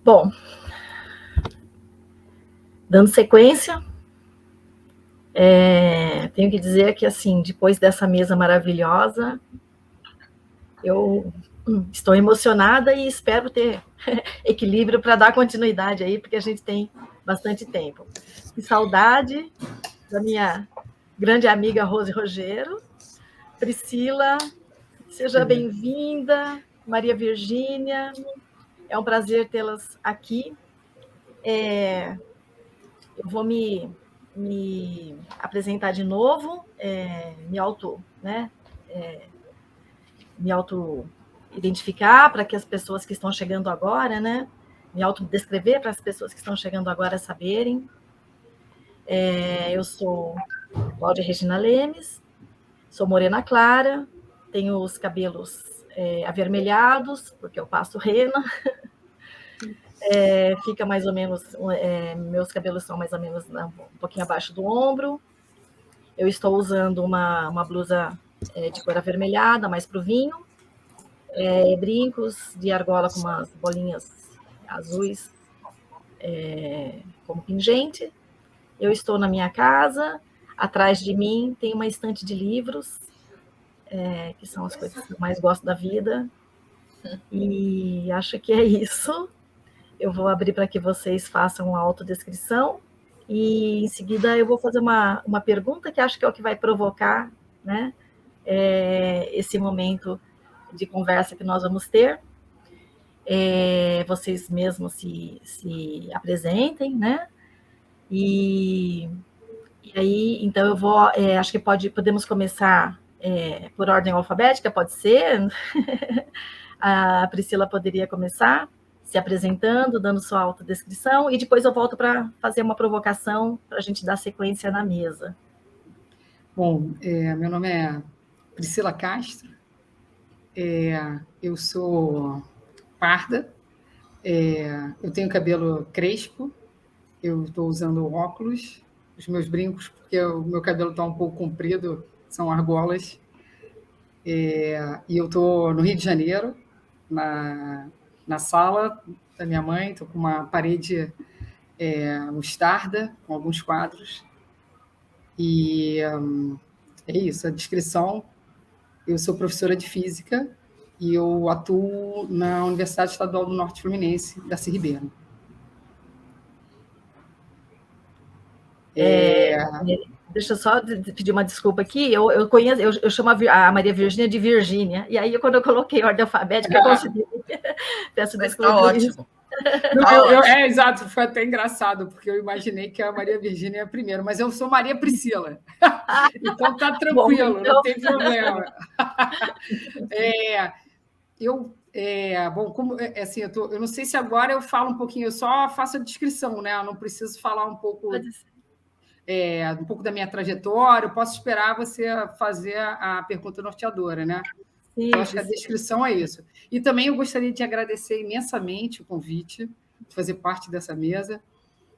Bom, dando sequência, tenho que dizer que, assim, depois dessa mesa maravilhosa, eu estou emocionada e espero ter equilíbrio para dar continuidade aí, porque a gente tem bastante tempo. Que saudade da minha grande amiga Rose Rogero. Priscila, seja bem-vinda. Maria Virgínia, é um prazer tê-las aqui. Eu vou me apresentar de novo, me auto-identificar para que as pessoas que estão chegando agora, né? Me autodescrever para as pessoas que estão chegando agora saberem. Eu sou Cláudia Regina Lemes, sou morena clara, tenho os cabelos avermelhados, porque eu passo rena. Fica mais ou menos, meus cabelos são mais ou menos um pouquinho abaixo do ombro. Eu estou usando uma blusa de cor avermelhada, mais para o vinho, brincos de argola com umas bolinhas azuis como pingente. Eu estou na minha casa, atrás de mim tem uma estante de livros, que são as coisas que eu mais gosto da vida, e acho que é isso. Eu vou abrir para que vocês façam uma autodescrição, e em seguida eu vou fazer uma pergunta que acho que é o que vai provocar, né, esse momento de conversa que nós vamos ter. Vocês mesmos se apresentem, né? E aí, então eu vou, acho que podemos começar por ordem alfabética, pode ser? A Priscila poderia começar se apresentando, dando sua autodescrição, e depois eu volto para fazer uma provocação para a gente dar sequência na mesa. Bom, meu nome é Priscila Castro, eu sou parda, eu tenho cabelo crespo, eu estou usando óculos, os meus brincos, porque o meu cabelo está um pouco comprido, são argolas, e eu estou no Rio de Janeiro, na sala da minha mãe, estou com uma parede mostarda, com alguns quadros, e é isso, a descrição. Eu sou professora de física e eu atuo na Universidade Estadual do Norte Fluminense, Darcy Ribeiro. Deixa eu só pedir uma desculpa aqui. Eu conheço, eu chamo a Maria Virgínia de Virgínia, e aí quando eu coloquei ordem alfabética, eu considerei. Peço Mas desculpa. Tá ótimo. Exato, foi até engraçado, porque eu imaginei que a Maria Virgínia é a primeira, mas eu sou Maria Priscila. Então tá tranquilo, bom, então... não tem problema. Bom, como assim, eu não sei se agora eu falo um pouquinho, eu só faço a descrição, né? Eu não preciso falar um pouco da minha trajetória, eu posso esperar você fazer a pergunta norteadora, né? Sim, então, acho que a descrição é isso. E também eu gostaria de agradecer imensamente o convite de fazer parte dessa mesa,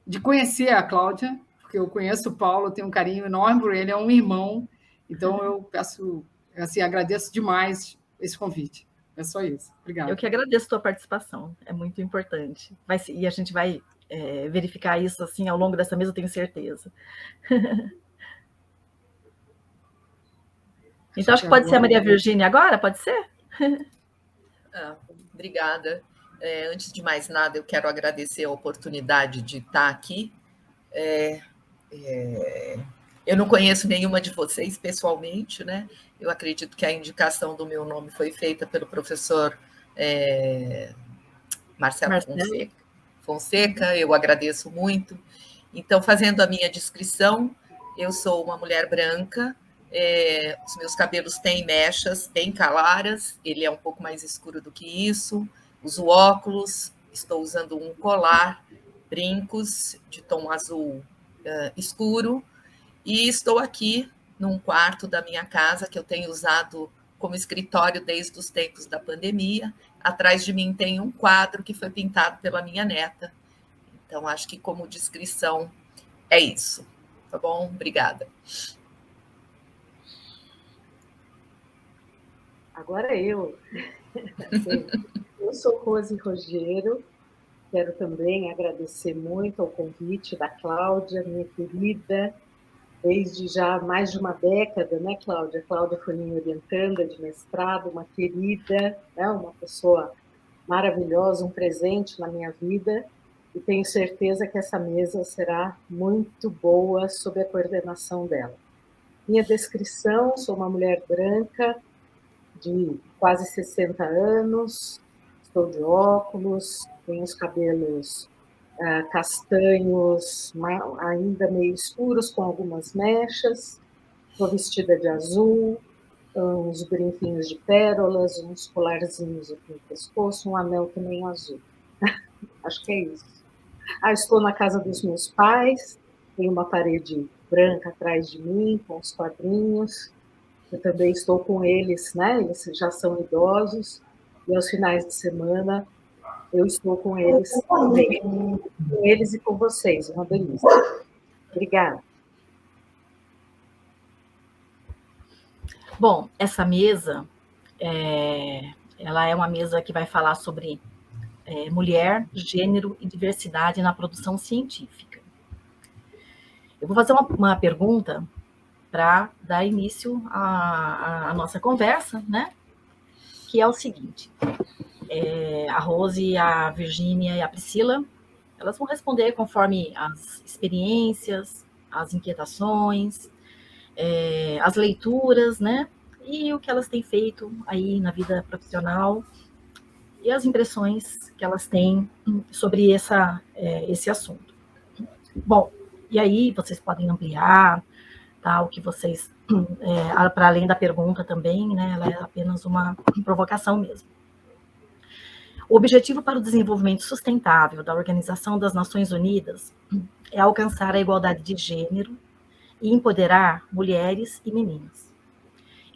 de conhecer a Cláudia, porque eu conheço o Paulo, tenho um carinho enorme por ele, é um irmão, então eu peço, assim, agradeço demais esse convite. É só isso. Obrigada. Eu que agradeço a tua participação, é muito importante. E a gente vai verificar isso assim ao longo dessa mesa, eu tenho certeza. Então, acho que pode ser a Maria Virgínia agora, pode ser? Obrigada. Antes de mais nada, eu quero agradecer a oportunidade de estar aqui. Eu não conheço nenhuma de vocês pessoalmente, né? Eu acredito que a indicação do meu nome foi feita pelo professor Marcelo Fonseca, eu agradeço muito. Então, fazendo a minha descrição, eu sou uma mulher branca, os meus cabelos têm mechas bem claras, ele é um pouco mais escuro do que isso, uso óculos, estou usando um colar, brincos de tom azul escuro, e estou aqui num quarto da minha casa que eu tenho usado como escritório desde os tempos da pandemia. Atrás de mim tem um quadro que foi pintado pela minha neta. Então, acho que como descrição é isso. Tá bom? Obrigada. Agora eu. Eu sou Rose Rogero, quero também agradecer muito ao convite da Cláudia, minha querida, desde já mais de uma década, né, Cláudia? A Cláudia foi minha orientanda de mestrado, uma querida, né, uma pessoa maravilhosa, um presente na minha vida, e tenho certeza que essa mesa será muito boa sob a coordenação dela. Minha descrição: sou uma mulher branca, de quase 60 anos, estou de óculos, tenho os cabelos castanhos, ainda meio escuros, com algumas mechas, estou vestida de azul, uns brinquinhos de pérolas, uns colarzinhos aqui no pescoço, um anel também azul. Acho que é isso. Estou na casa dos meus pais, tem uma parede branca atrás de mim, com os quadrinhos. Eu também estou com eles, né? Eles já são idosos, e aos finais de semana eu estou com eles também. Com eles e com vocês, uma delícia. Obrigada. Bom, essa mesa, ela é uma mesa que vai falar sobre mulher, gênero e diversidade na produção científica. Eu vou fazer uma pergunta para dar início à nossa conversa, né? Que é o seguinte: a Rose, a Virgínia e a Priscila, elas vão responder conforme as experiências, as inquietações, as leituras, né? E o que elas têm feito aí na vida profissional e as impressões que elas têm sobre esse assunto. Bom, e aí vocês podem ampliar, tá, o que vocês, para além da pergunta também, né? Ela é apenas uma provocação mesmo. O objetivo para o desenvolvimento sustentável da Organização das Nações Unidas é alcançar a igualdade de gênero e empoderar mulheres e meninas.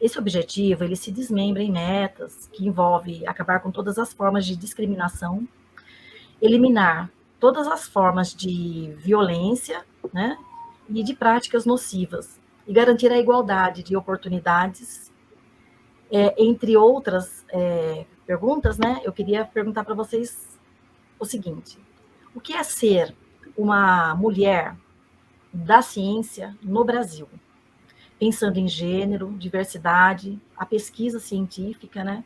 Esse objetivo, ele se desmembra em metas que envolvem acabar com todas as formas de discriminação, eliminar todas as formas de violência, né, e de práticas nocivas, e garantir a igualdade de oportunidades, entre outras perguntas, né? Eu queria perguntar para vocês o seguinte: o que é ser uma mulher da ciência no Brasil? Pensando em gênero, diversidade, a pesquisa científica, né?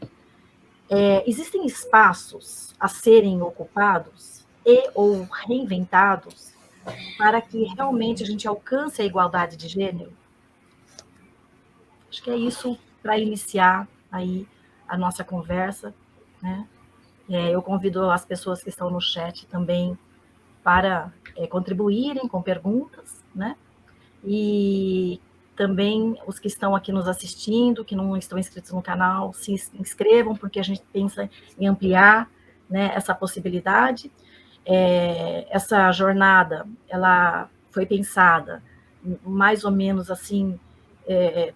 Existem espaços a serem ocupados ou reinventados para que realmente a gente alcance a igualdade de gênero? Acho que é isso para iniciar aí a nossa conversa, né? Eu convido as pessoas que estão no chat também para contribuírem com perguntas, né? E também os que estão aqui nos assistindo, que não estão inscritos no canal, se inscrevam, porque a gente pensa em ampliar, né, essa possibilidade. Essa jornada, ela foi pensada mais ou menos assim,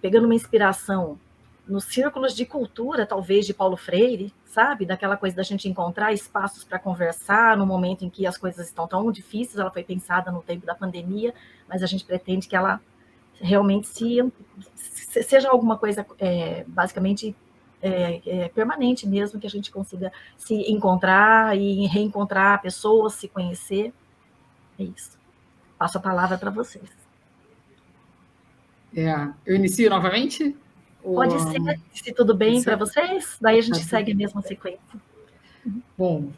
pegando uma inspiração nos círculos de cultura, talvez, de Paulo Freire, sabe? Daquela coisa da gente encontrar espaços para conversar no momento em que as coisas estão tão difíceis. Ela foi pensada no tempo da pandemia, mas a gente pretende que ela realmente seja alguma coisa, basicamente, permanente mesmo, que a gente consiga se encontrar e reencontrar pessoas, se conhecer. É isso. Passo a palavra para vocês. Eu inicio novamente? Pode ser, se tudo bem para vocês, daí a gente segue a mesma sequência. Bom,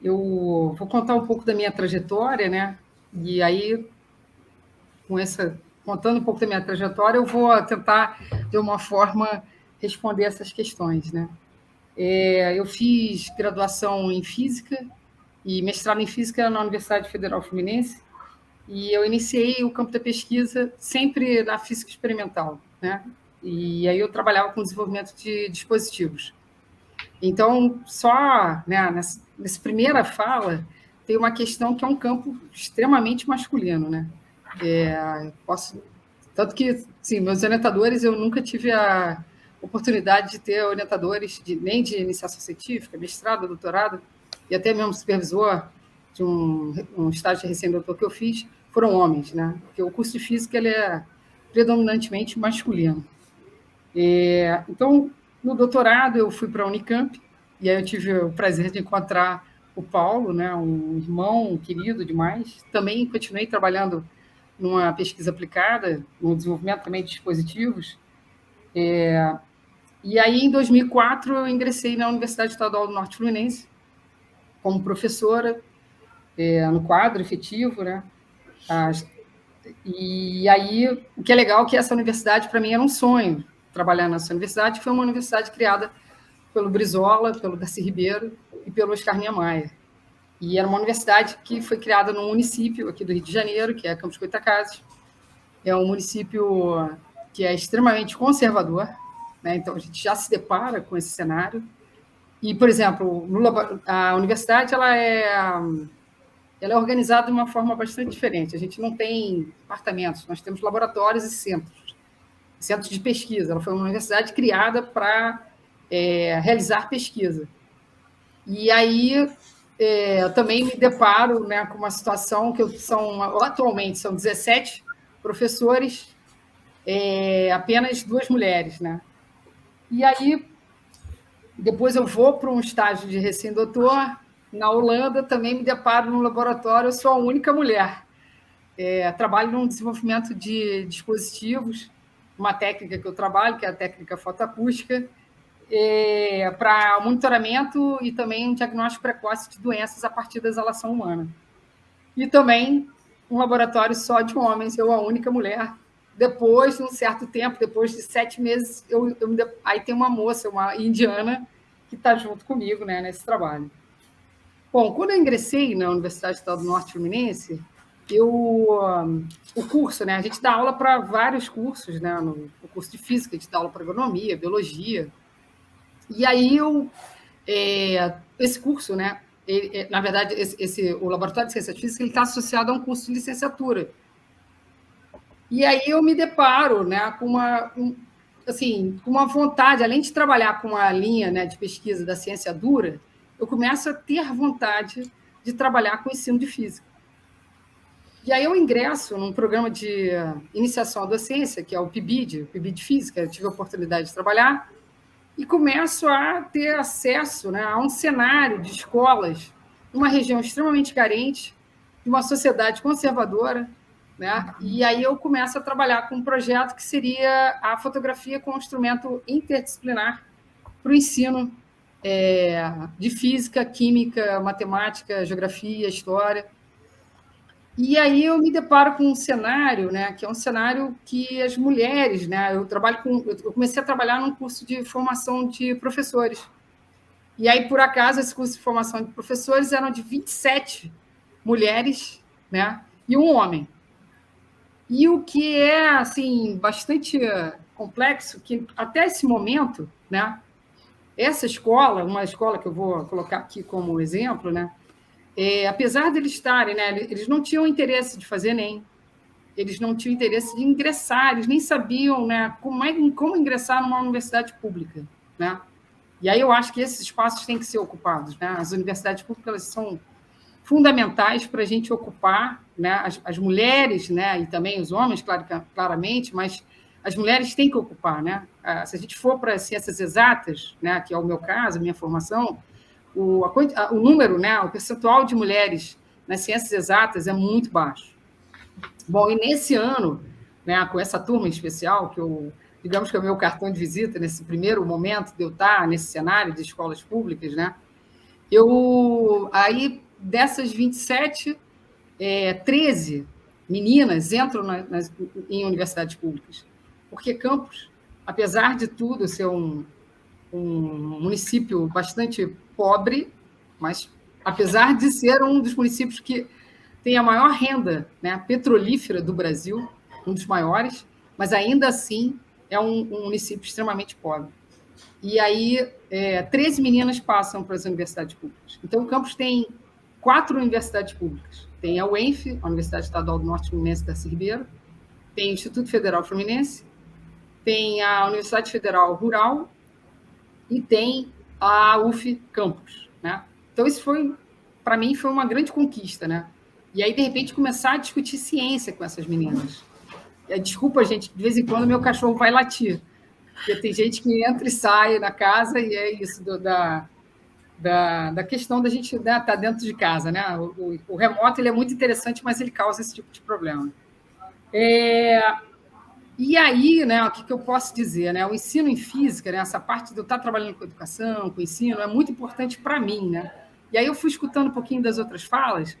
eu vou contar um pouco da minha trajetória, né? E aí, contando um pouco da minha trajetória, eu vou tentar, de uma forma, responder essas questões, né? Eu fiz graduação em Física e mestrado em Física na Universidade Federal Fluminense, e eu iniciei o campo da pesquisa sempre na física experimental, né? E aí eu trabalhava com desenvolvimento de dispositivos. Então, só, né, nessa primeira fala, tem uma questão que é um campo extremamente masculino, né? Tanto que, sim, meus orientadores, eu nunca tive a oportunidade de ter orientadores nem de iniciação científica, mestrado, doutorado, e até mesmo supervisor de um estágio de recém-doutor que eu fiz, foram homens, né? Porque o curso de Física ele é predominantemente masculino. Então, no doutorado, eu fui para a Unicamp, e aí eu tive o prazer de encontrar o Paulo, né, um irmão querido demais. Também continuei trabalhando numa pesquisa aplicada, no desenvolvimento também de dispositivos. E aí, em 2004, eu ingressei na Universidade Estadual do Norte Fluminense como professora, no quadro efetivo, né? E aí, o que é legal é que essa universidade, para mim, era um sonho, trabalhar nessa universidade, que foi uma universidade criada pelo Brizola, pelo Darcy Ribeiro e pelo Oscar Niemeyer. E era uma universidade que foi criada num município aqui do Rio de Janeiro, que é Campos Goytacazes. É um município que é extremamente conservador, né? Então a gente já se depara com esse cenário. E, por exemplo, a universidade ela é organizada de uma forma bastante diferente. A gente não tem departamentos, nós temos laboratórios e centros de pesquisa. Ela foi uma universidade criada para realizar pesquisa. E aí eu também me deparo, né, com uma situação que atualmente são 17 professores, apenas 2 mulheres, né? E aí depois eu vou para um estágio de recém-doutor na Holanda, também me deparo no laboratório, eu sou a única mulher. Trabalho no desenvolvimento de dispositivos, uma técnica que eu trabalho, que é a técnica fotoacústica, para monitoramento e também um diagnóstico precoce de doenças a partir da exalação humana. E também um laboratório só de homens, eu a única mulher. Depois, de um certo tempo, depois de 7 meses, aí tem uma moça, uma indiana, que está junto comigo, né, nesse trabalho. Bom, quando eu ingressei na Universidade Estadual do Norte Fluminense, o curso, né, a gente dá aula para vários cursos, né, no curso de física, a gente dá aula para agronomia, biologia. E aí esse curso, né, na verdade, o Laboratório de Ciências Físicas está associado a um curso de licenciatura. E aí eu me deparo, né, com uma vontade, além de trabalhar com a linha, né, de pesquisa da ciência dura, eu começo a ter vontade de trabalhar com o ensino de física. E aí eu ingresso num programa de iniciação à docência, que é o PIBID Física, eu tive a oportunidade de trabalhar, e começo a ter acesso, né, a um cenário de escolas numa região extremamente carente, de uma sociedade conservadora, né? E aí eu começo a trabalhar com um projeto que seria a fotografia como instrumento interdisciplinar para o ensino de física, química, matemática, geografia, história. E aí eu me deparo com um cenário, né, que é um cenário que as mulheres, né, eu comecei a trabalhar num curso de formação de professores. E aí, por acaso, esse curso de formação de professores eram de 27 mulheres, né, e um homem. E o que é assim bastante complexo, que até esse momento, né, essa escola, uma escola que eu vou colocar aqui como exemplo, né, apesar de eles estarem, né, eles não tinham interesse de fazer ENEM, eles não tinham interesse de ingressar, eles nem sabiam, né, como ingressar numa universidade pública, né? E aí eu acho que esses espaços têm que ser ocupados, né? As universidades públicas elas são fundamentais para a gente ocupar, né? As mulheres, né, e também os homens, claramente, mas as mulheres têm que ocupar, né? Se a gente for para as ciências exatas, né, que é o meu caso, a minha formação, o número, né, o percentual de mulheres nas ciências exatas é muito baixo. Bom, e nesse ano, né, com essa turma em especial, digamos que é o meu cartão de visita nesse primeiro momento de eu estar nesse cenário de escolas públicas, né, aí dessas 27, 13 meninas entram em universidades públicas, porque Campos, apesar de tudo, ser um município bastante pobre, mas apesar de ser um dos municípios que tem a maior renda, né, petrolífera do Brasil, um dos maiores, mas ainda assim é um município extremamente pobre. E aí 13 meninas passam para as universidades públicas. Então, o Campos tem 4 universidades públicas. Tem a UENF, a Universidade Estadual do Norte Fluminense da Ribeiro, tem o Instituto Federal Fluminense, tem a Universidade Federal Rural e tem a UF Campos, né? Então, isso para mim, foi uma grande conquista, né? E aí, de repente, começar a discutir ciência com essas meninas. Desculpa, gente, de vez em quando meu cachorro vai latir, porque tem gente que entra e sai na casa e é isso da questão da gente estar dentro de casa, né? O remoto ele é muito interessante, mas ele causa esse tipo de problema. E aí, né, o que eu posso dizer? Né? O ensino em física, né, essa parte de eu estar trabalhando com educação, com ensino, é muito importante para mim. Né? E aí eu fui escutando um pouquinho das outras falas,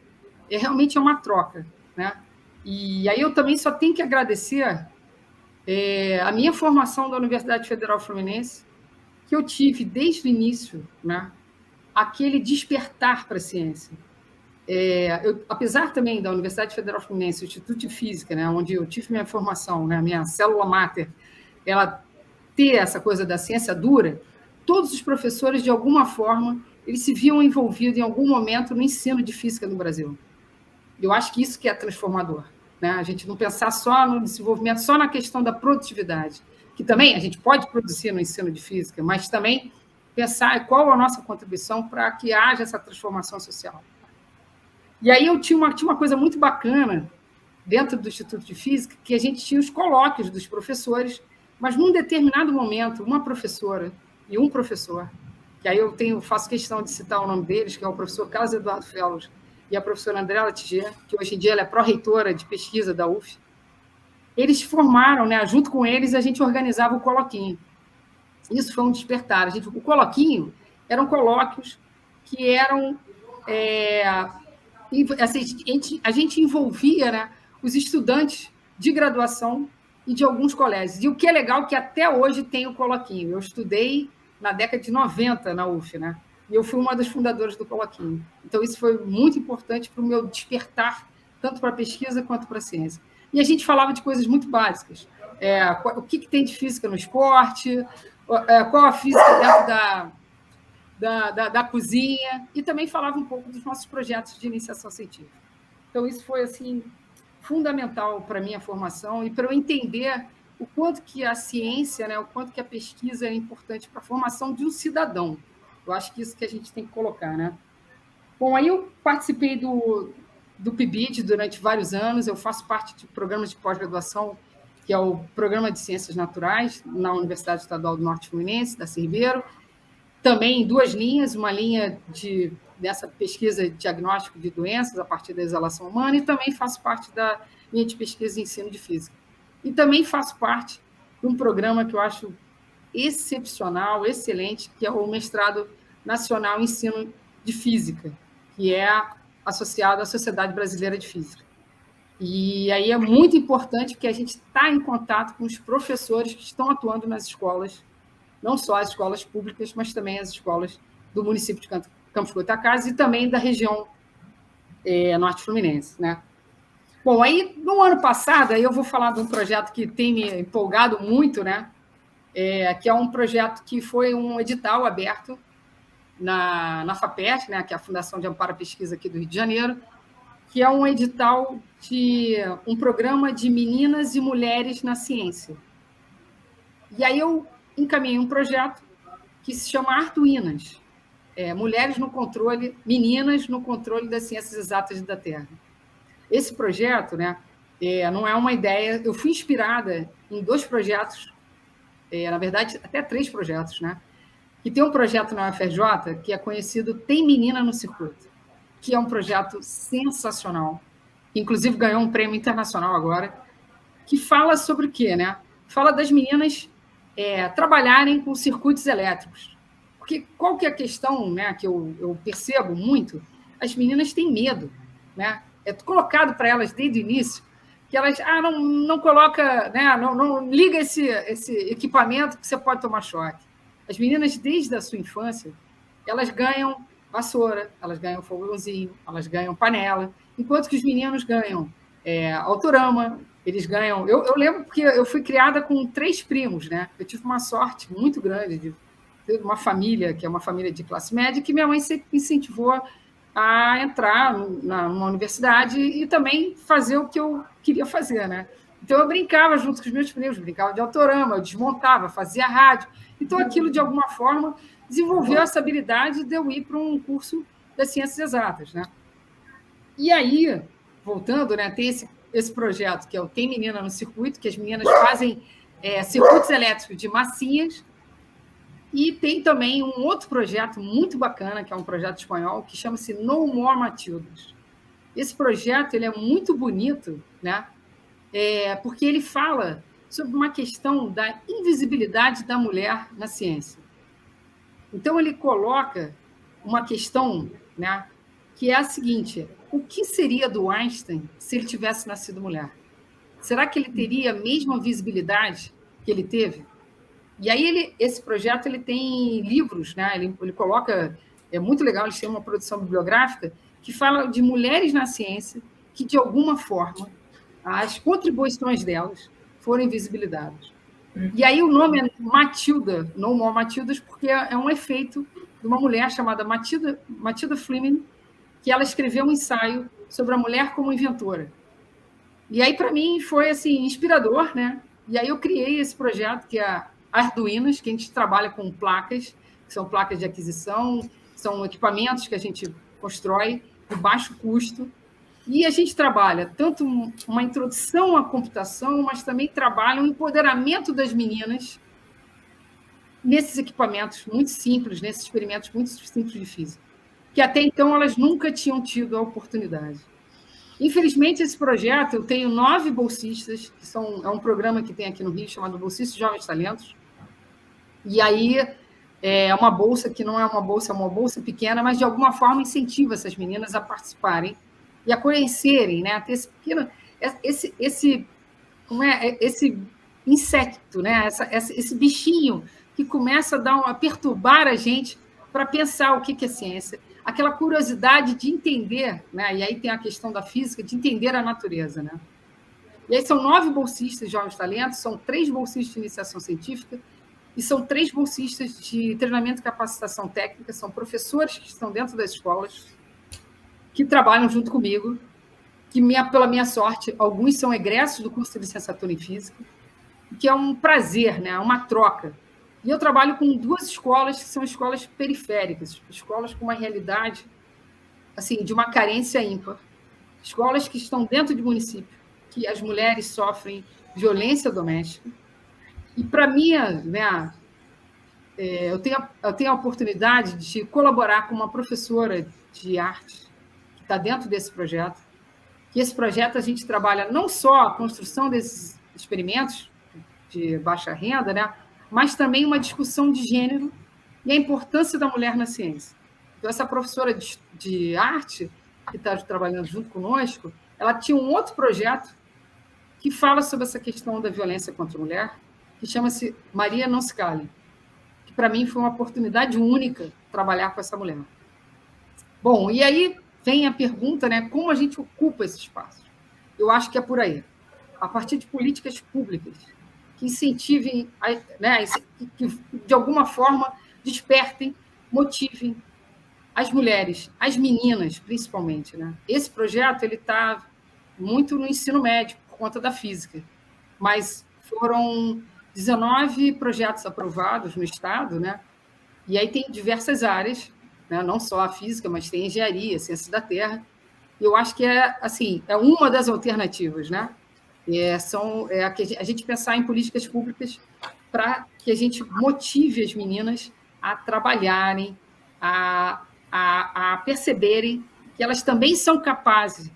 realmente é uma troca. Né? E aí eu também só tenho que agradecer a minha formação da Universidade Federal Fluminense, que eu tive desde o início, né, aquele despertar para a ciência. Apesar também da Universidade Federal Fluminense, o Instituto de Física, né, onde eu tive minha formação, né, minha célula máter, ela ter essa coisa da ciência dura, todos os professores, de alguma forma, eles se viam envolvidos em algum momento no ensino de física no Brasil. Eu acho que isso que é transformador. Né? A gente não pensar só no desenvolvimento, só na questão da produtividade, que também a gente pode produzir no ensino de física, mas também pensar qual a nossa contribuição para que haja essa transformação social. E aí eu tinha uma coisa muito bacana dentro do Instituto de Física, que a gente tinha os colóquios dos professores, mas num determinado momento, uma professora e um professor, que aí eu faço questão de citar o nome deles, que é o professor Carlos Eduardo Fellows e a professora Andréa Tiger, que hoje em dia ela é pró-reitora de pesquisa da UF, eles formaram, né, junto com eles, a gente organizava o coloquinho. Isso foi um despertar. O coloquinho eram colóquios que eram... a gente envolvia, né, os estudantes de graduação e de alguns colégios. E o que é legal é que até hoje tem o coloquinho. Eu estudei na década de 90 na UF, né? E eu fui uma das fundadoras do coloquinho. Então, isso foi muito importante para o meu despertar, tanto para a pesquisa quanto para a ciência. E a gente falava de coisas muito básicas. O que tem de física no esporte, qual a física dentro da cozinha, e também falava um pouco dos nossos projetos de iniciação científica. Então, isso foi assim, fundamental para a minha formação e para eu entender o quanto que a ciência, né, o quanto que a pesquisa é importante para a formação de um cidadão. Eu acho que isso que a gente tem que colocar. Né? Bom, aí eu participei do PIBID durante vários anos, eu faço parte de programas de pós-graduação, que é o Programa de Ciências Naturais, na Universidade Estadual do Norte Fluminense, da Ribeiro, também em duas linhas, uma linha dessa pesquisa de diagnóstico de doenças a partir da exalação humana, e também faço parte da linha de pesquisa e ensino de física. E também faço parte de um programa que eu acho excepcional, excelente, que é o Mestrado Nacional em Ensino de Física, que é associado à Sociedade Brasileira de Física. E aí é muito importante porque a gente está em contato com os professores que estão atuando nas escolas, não só as escolas públicas, mas também as escolas do município de Campos Goytacazes e também da região norte fluminense. Né? Bom, aí, no ano passado, aí eu vou falar de um projeto que tem me empolgado muito, né? Que é um projeto que foi um edital aberto na FAPESP, né? Que é a Fundação de Amparo à Pesquisa aqui do Rio de Janeiro, que é um edital de um programa de meninas e mulheres na ciência. E aí eu encaminhei um projeto que se chama Arduinas, Mulheres no Controle, Meninas no Controle das Ciências Exatas da Terra. Esse projeto, né, não é uma ideia, eu fui inspirada em 2 projetos, na verdade, até 3 projetos, né? Que tem um projeto na UFRJ que é conhecido Tem Menina no Circuito, que é um projeto sensacional, que inclusive ganhou um prêmio internacional agora, que fala sobre o quê, né? Fala das meninas trabalharem com circuitos elétricos. Porque qual que é a questão, né, que eu percebo muito? As meninas têm medo, né? É colocado para elas desde o início que elas não coloca, né, não liga esse equipamento que você pode tomar choque. As meninas, desde a sua infância, elas ganham vassoura, elas ganham fogãozinho, elas ganham panela, enquanto que os meninos ganham autorama, eles ganham... Eu lembro porque eu fui criada com 3 primos, né? Eu tive uma sorte muito grande de ter uma família, que é uma família de classe média, que minha mãe sempre me incentivou a entrar numa universidade e também fazer o que eu queria fazer, né? Então, eu brincava junto com os meus primos, brincava de autorama, eu desmontava, fazia rádio. Então, aquilo, de alguma forma, desenvolveu essa habilidade de eu ir para um curso das ciências exatas, né? E aí, voltando, né, tem esse projeto que é o Tem Menina no Circuito, que as meninas fazem circuitos elétricos de massinhas, E tem também um outro projeto muito bacana, que é um projeto espanhol, que chama-se No More Matildas. Esse projeto ele é muito bonito, né? Porque ele fala sobre uma questão da invisibilidade da mulher na ciência. Então, ele coloca uma questão, né, que é a seguinte: o que seria do Einstein se ele tivesse nascido mulher? Será que ele teria a mesma visibilidade que ele teve? E aí, esse projeto ele tem livros, né? Ele coloca... É muito legal, eles têm uma produção bibliográfica que fala de mulheres na ciência que, de alguma forma, as contribuições delas foram invisibilizadas. E aí o nome é Matilda, No More Matildas, porque é um efeito de uma mulher chamada Matilda Fleming, que ela escreveu um ensaio sobre a mulher como inventora. E aí, para mim, foi assim, inspirador, né? E aí eu criei esse projeto, que é Arduinos, que a gente trabalha com placas, que são placas de aquisição, são equipamentos que a gente constrói de baixo custo. E a gente trabalha tanto uma introdução à computação, mas também trabalha o empoderamento das meninas nesses equipamentos muito simples, nesses experimentos muito simples de física, que até então elas nunca tinham tido a oportunidade. Infelizmente, esse projeto, eu tenho 9 bolsistas, que é um programa que tem aqui no Rio, chamado Bolsistas Jovens Talentos, e aí é uma bolsa que não é uma bolsa pequena, mas de alguma forma incentiva essas meninas a participarem e a conhecerem, né, a ter esse insecto, né, esse bichinho que começa a perturbar a gente para pensar o que é ciência, aquela curiosidade de entender, né, e aí tem a questão da física, de entender a natureza, né. E aí são 9 bolsistas de Jovens Talentos, são 3 bolsistas de iniciação científica e são 3 bolsistas de treinamento e capacitação técnica, são professores que estão dentro das escolas, que trabalham junto comigo, que, pela minha sorte, alguns são egressos do curso de licenciatura em Física, que é um prazer, né? Uma troca. E eu trabalho com 2 escolas que são escolas periféricas, escolas com uma realidade assim, de uma carência ímpar, escolas que estão dentro de município, que as mulheres sofrem violência doméstica. E, para mim, né, eu tenho a oportunidade de colaborar com uma professora de arte que está dentro desse projeto. Que esse projeto a gente trabalha não só a construção desses experimentos de baixa renda, né, mas também uma discussão de gênero e a importância da mulher na ciência. Então, essa professora de arte, que está trabalhando junto conosco, ela tinha um outro projeto que fala sobre essa questão da violência contra a mulher, que chama-se Maria Não Se Cale, que, para mim, foi uma oportunidade única trabalhar com essa mulher. Bom, e aí vem a pergunta, né, como a gente ocupa esse espaço? Eu acho que é por aí. A partir de políticas públicas que incentivem, né, que de alguma forma despertem, motivem as mulheres, as meninas, principalmente, né? Esse projeto ele está muito no ensino médio, por conta da física, mas foram 19 projetos aprovados no Estado, né? E aí tem diversas áreas, né? Não só a física, mas tem engenharia, ciência da terra. E eu acho que é uma das alternativas, né? A gente pensar em políticas públicas para que a gente motive as meninas a trabalharem, a perceberem que elas também são capazes,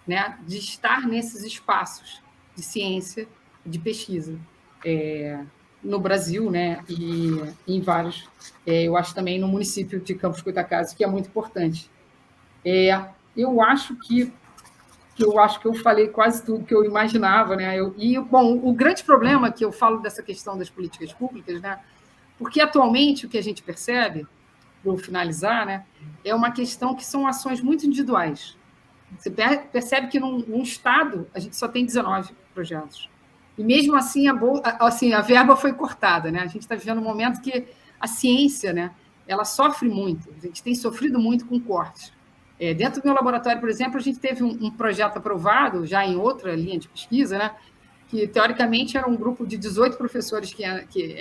né, de estar nesses espaços de ciência, de pesquisa, no Brasil, né, e em vários, eu acho também no município de Campos Goytacazes, que é muito importante. Eu acho que eu falei quase tudo que eu imaginava, né? Bom, o grande problema que eu falo dessa questão das políticas públicas, né? Porque atualmente o que a gente percebe, para finalizar, né, é uma questão que são ações muito individuais. Você percebe que num estado a gente só tem 19 projetos. E mesmo assim a verba foi cortada, né? A gente está vivendo um momento que a ciência, né, ela sofre muito. A gente tem sofrido muito com cortes. Dentro do meu laboratório, por exemplo, a gente teve um projeto aprovado, já em outra linha de pesquisa, né, que, teoricamente, era um grupo de 18 professores que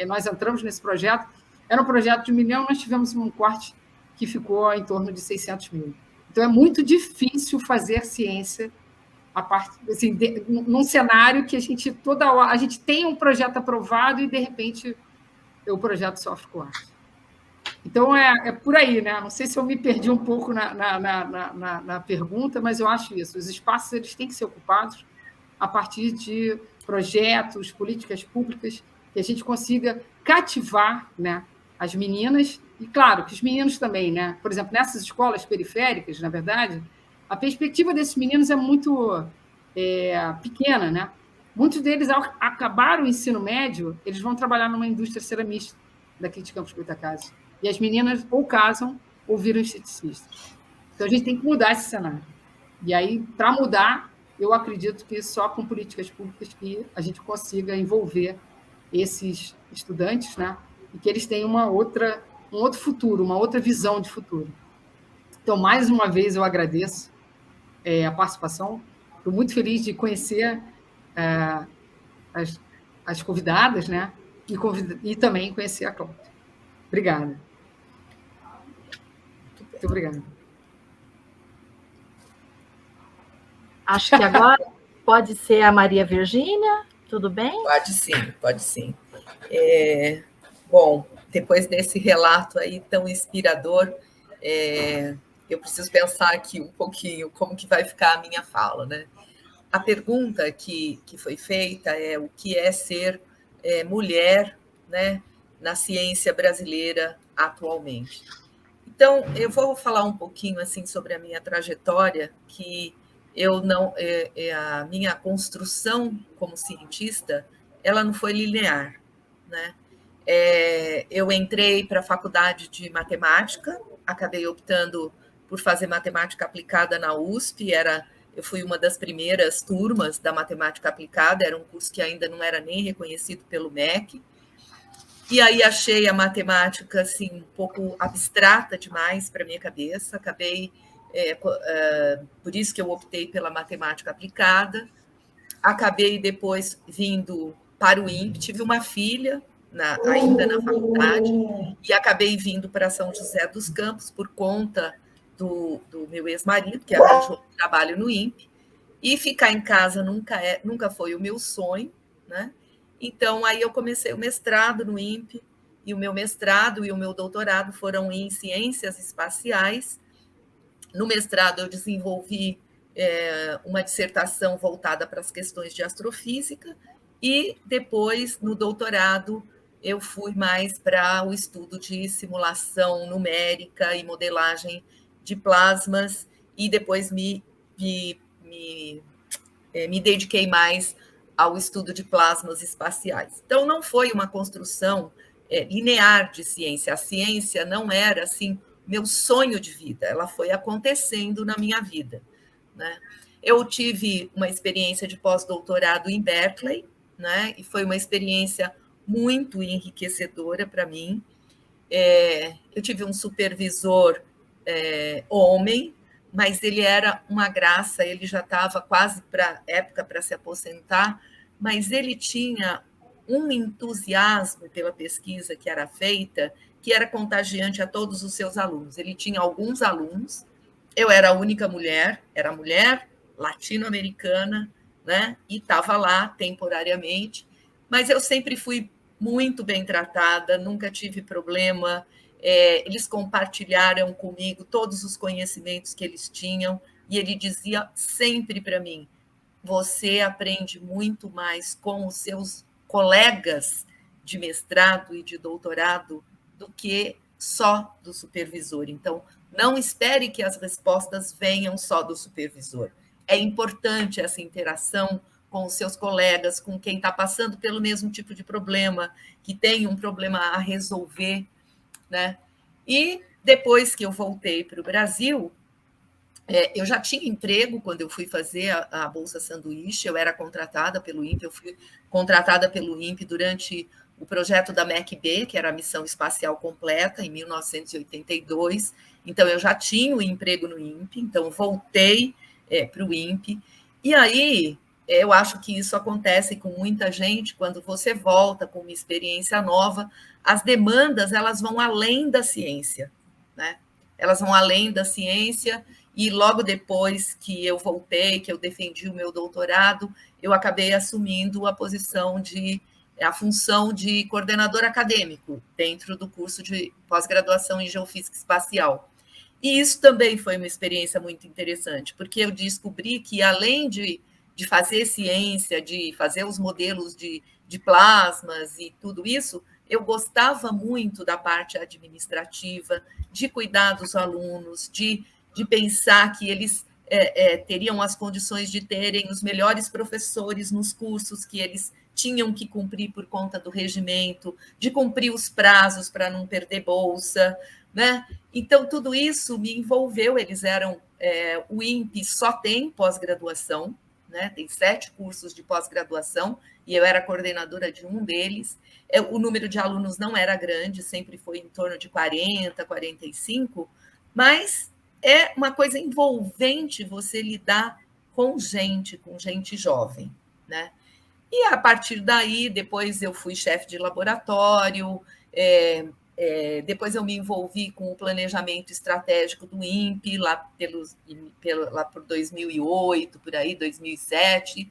nós entramos nesse projeto. Era um projeto de 1 milhão, nós tivemos um corte que ficou em torno de 600 mil. Então, é muito difícil fazer ciência assim, num cenário que a gente tem um projeto aprovado e, de repente, o projeto sofre corte. Então, é por aí, né? Não sei se eu me perdi um pouco na pergunta, mas eu acho isso. Os espaços eles têm que ser ocupados a partir de projetos, políticas públicas, que a gente consiga cativar, né, as meninas, e claro, que os meninos também, né? Por exemplo, nessas escolas periféricas, na verdade, a perspectiva desses meninos é muito pequena, né? Muitos deles, ao acabar o ensino médio, eles vão trabalhar numa indústria ceramista daqui de Campos Goytacazes. E as meninas ou casam ou viram esteticistas. Então, a gente tem que mudar esse cenário. E aí, para mudar, eu acredito que só com políticas públicas que a gente consiga envolver esses estudantes, né? E que eles tenham um outro futuro, uma outra visão de futuro. Então, mais uma vez, eu agradeço a participação. Estou muito feliz de conhecer as convidadas, né? E também conhecer a Cláudia. Obrigada. Muito obrigada. Acho que agora pode ser a Maria Virgínia, tudo bem? Pode sim, pode sim. Bom, depois desse relato aí tão inspirador, eu preciso pensar aqui um pouquinho como que vai ficar a minha fala, né? A pergunta que foi feita é o que é ser mulher, né, na ciência brasileira atualmente. Então, eu vou falar um pouquinho assim sobre a minha trajetória, que eu não, a minha construção como cientista, ela não foi linear, né? Eu entrei para a faculdade de matemática, acabei optando por fazer matemática aplicada na USP, eu fui uma das primeiras turmas da matemática aplicada, era um curso que ainda não era nem reconhecido pelo MEC, e aí achei a matemática assim, um pouco abstrata demais para a minha cabeça, por isso que eu optei pela matemática aplicada, acabei depois vindo para o INPE, tive uma filha ainda na faculdade, e acabei vindo para São José dos Campos por conta do meu ex-marido, que arranjou trabalho no INPE, e ficar em casa nunca foi o meu sonho, né? Então, aí eu comecei o mestrado no INPE, e o meu mestrado e o meu doutorado foram em ciências espaciais. No mestrado, eu desenvolvi uma dissertação voltada para as questões de astrofísica, e depois, no doutorado, eu fui mais para o estudo de simulação numérica e modelagem de plasmas, e depois me dediquei mais ao estudo de plasmas espaciais. Então, não foi uma construção linear de ciência. A ciência não era assim meu sonho de vida, ela foi acontecendo na minha vida, né? Eu tive uma experiência de pós-doutorado em Berkeley, né? E foi uma experiência muito enriquecedora para mim. Eu tive um supervisor homem, mas ele era uma graça, ele já estava quase para época para se aposentar, mas ele tinha um entusiasmo pela pesquisa que era feita, que era contagiante a todos os seus alunos. Ele tinha alguns alunos, eu era a única mulher, era mulher latino-americana, né? E estava lá temporariamente, mas eu sempre fui muito bem tratada, nunca tive problema. Eles compartilharam comigo todos os conhecimentos que eles tinham, e ele dizia sempre para mim: você aprende muito mais com os seus colegas de mestrado e de doutorado do que só do supervisor. Então, não espere que as respostas venham só do supervisor. É importante essa interação com os seus colegas, com quem está passando pelo mesmo tipo de problema, que tem um problema a resolver, né? E depois que eu voltei para o Brasil, eu já tinha emprego quando eu fui fazer a Bolsa Sanduíche, eu era contratada pelo INPE, eu fui contratada pelo INPE durante o projeto da MEC-B, que era a Missão Espacial Completa, em 1982, então eu já tinha um emprego no INPE, então voltei para o INPE, e aí eu acho que isso acontece com muita gente, quando você volta com uma experiência nova, as demandas elas vão além da ciência, né? Elas vão além da ciência, e logo depois que eu voltei, que eu defendi o meu doutorado, eu acabei assumindo a posição de a função de coordenador acadêmico dentro do curso de pós-graduação em Geofísica Espacial. E isso também foi uma experiência muito interessante, porque eu descobri que, além de fazer ciência, de fazer os modelos de plasmas e tudo isso, eu gostava muito da parte administrativa, de cuidar dos alunos, de pensar que eles teriam as condições de terem os melhores professores nos cursos que eles tinham que cumprir por conta do regimento, de cumprir os prazos para não perder bolsa, né? Então, tudo isso me envolveu. Eles eram... o INPE só tem pós-graduação, né? Tem 7 cursos de pós-graduação, e eu era coordenadora de um deles. O número de alunos não era grande, sempre foi em torno de 40, 45, mas é uma coisa envolvente você lidar com gente jovem, né? E a partir daí, depois eu fui chefe de laboratório, depois eu me envolvi com o planejamento estratégico do INPE, lá por 2008, por aí, 2007,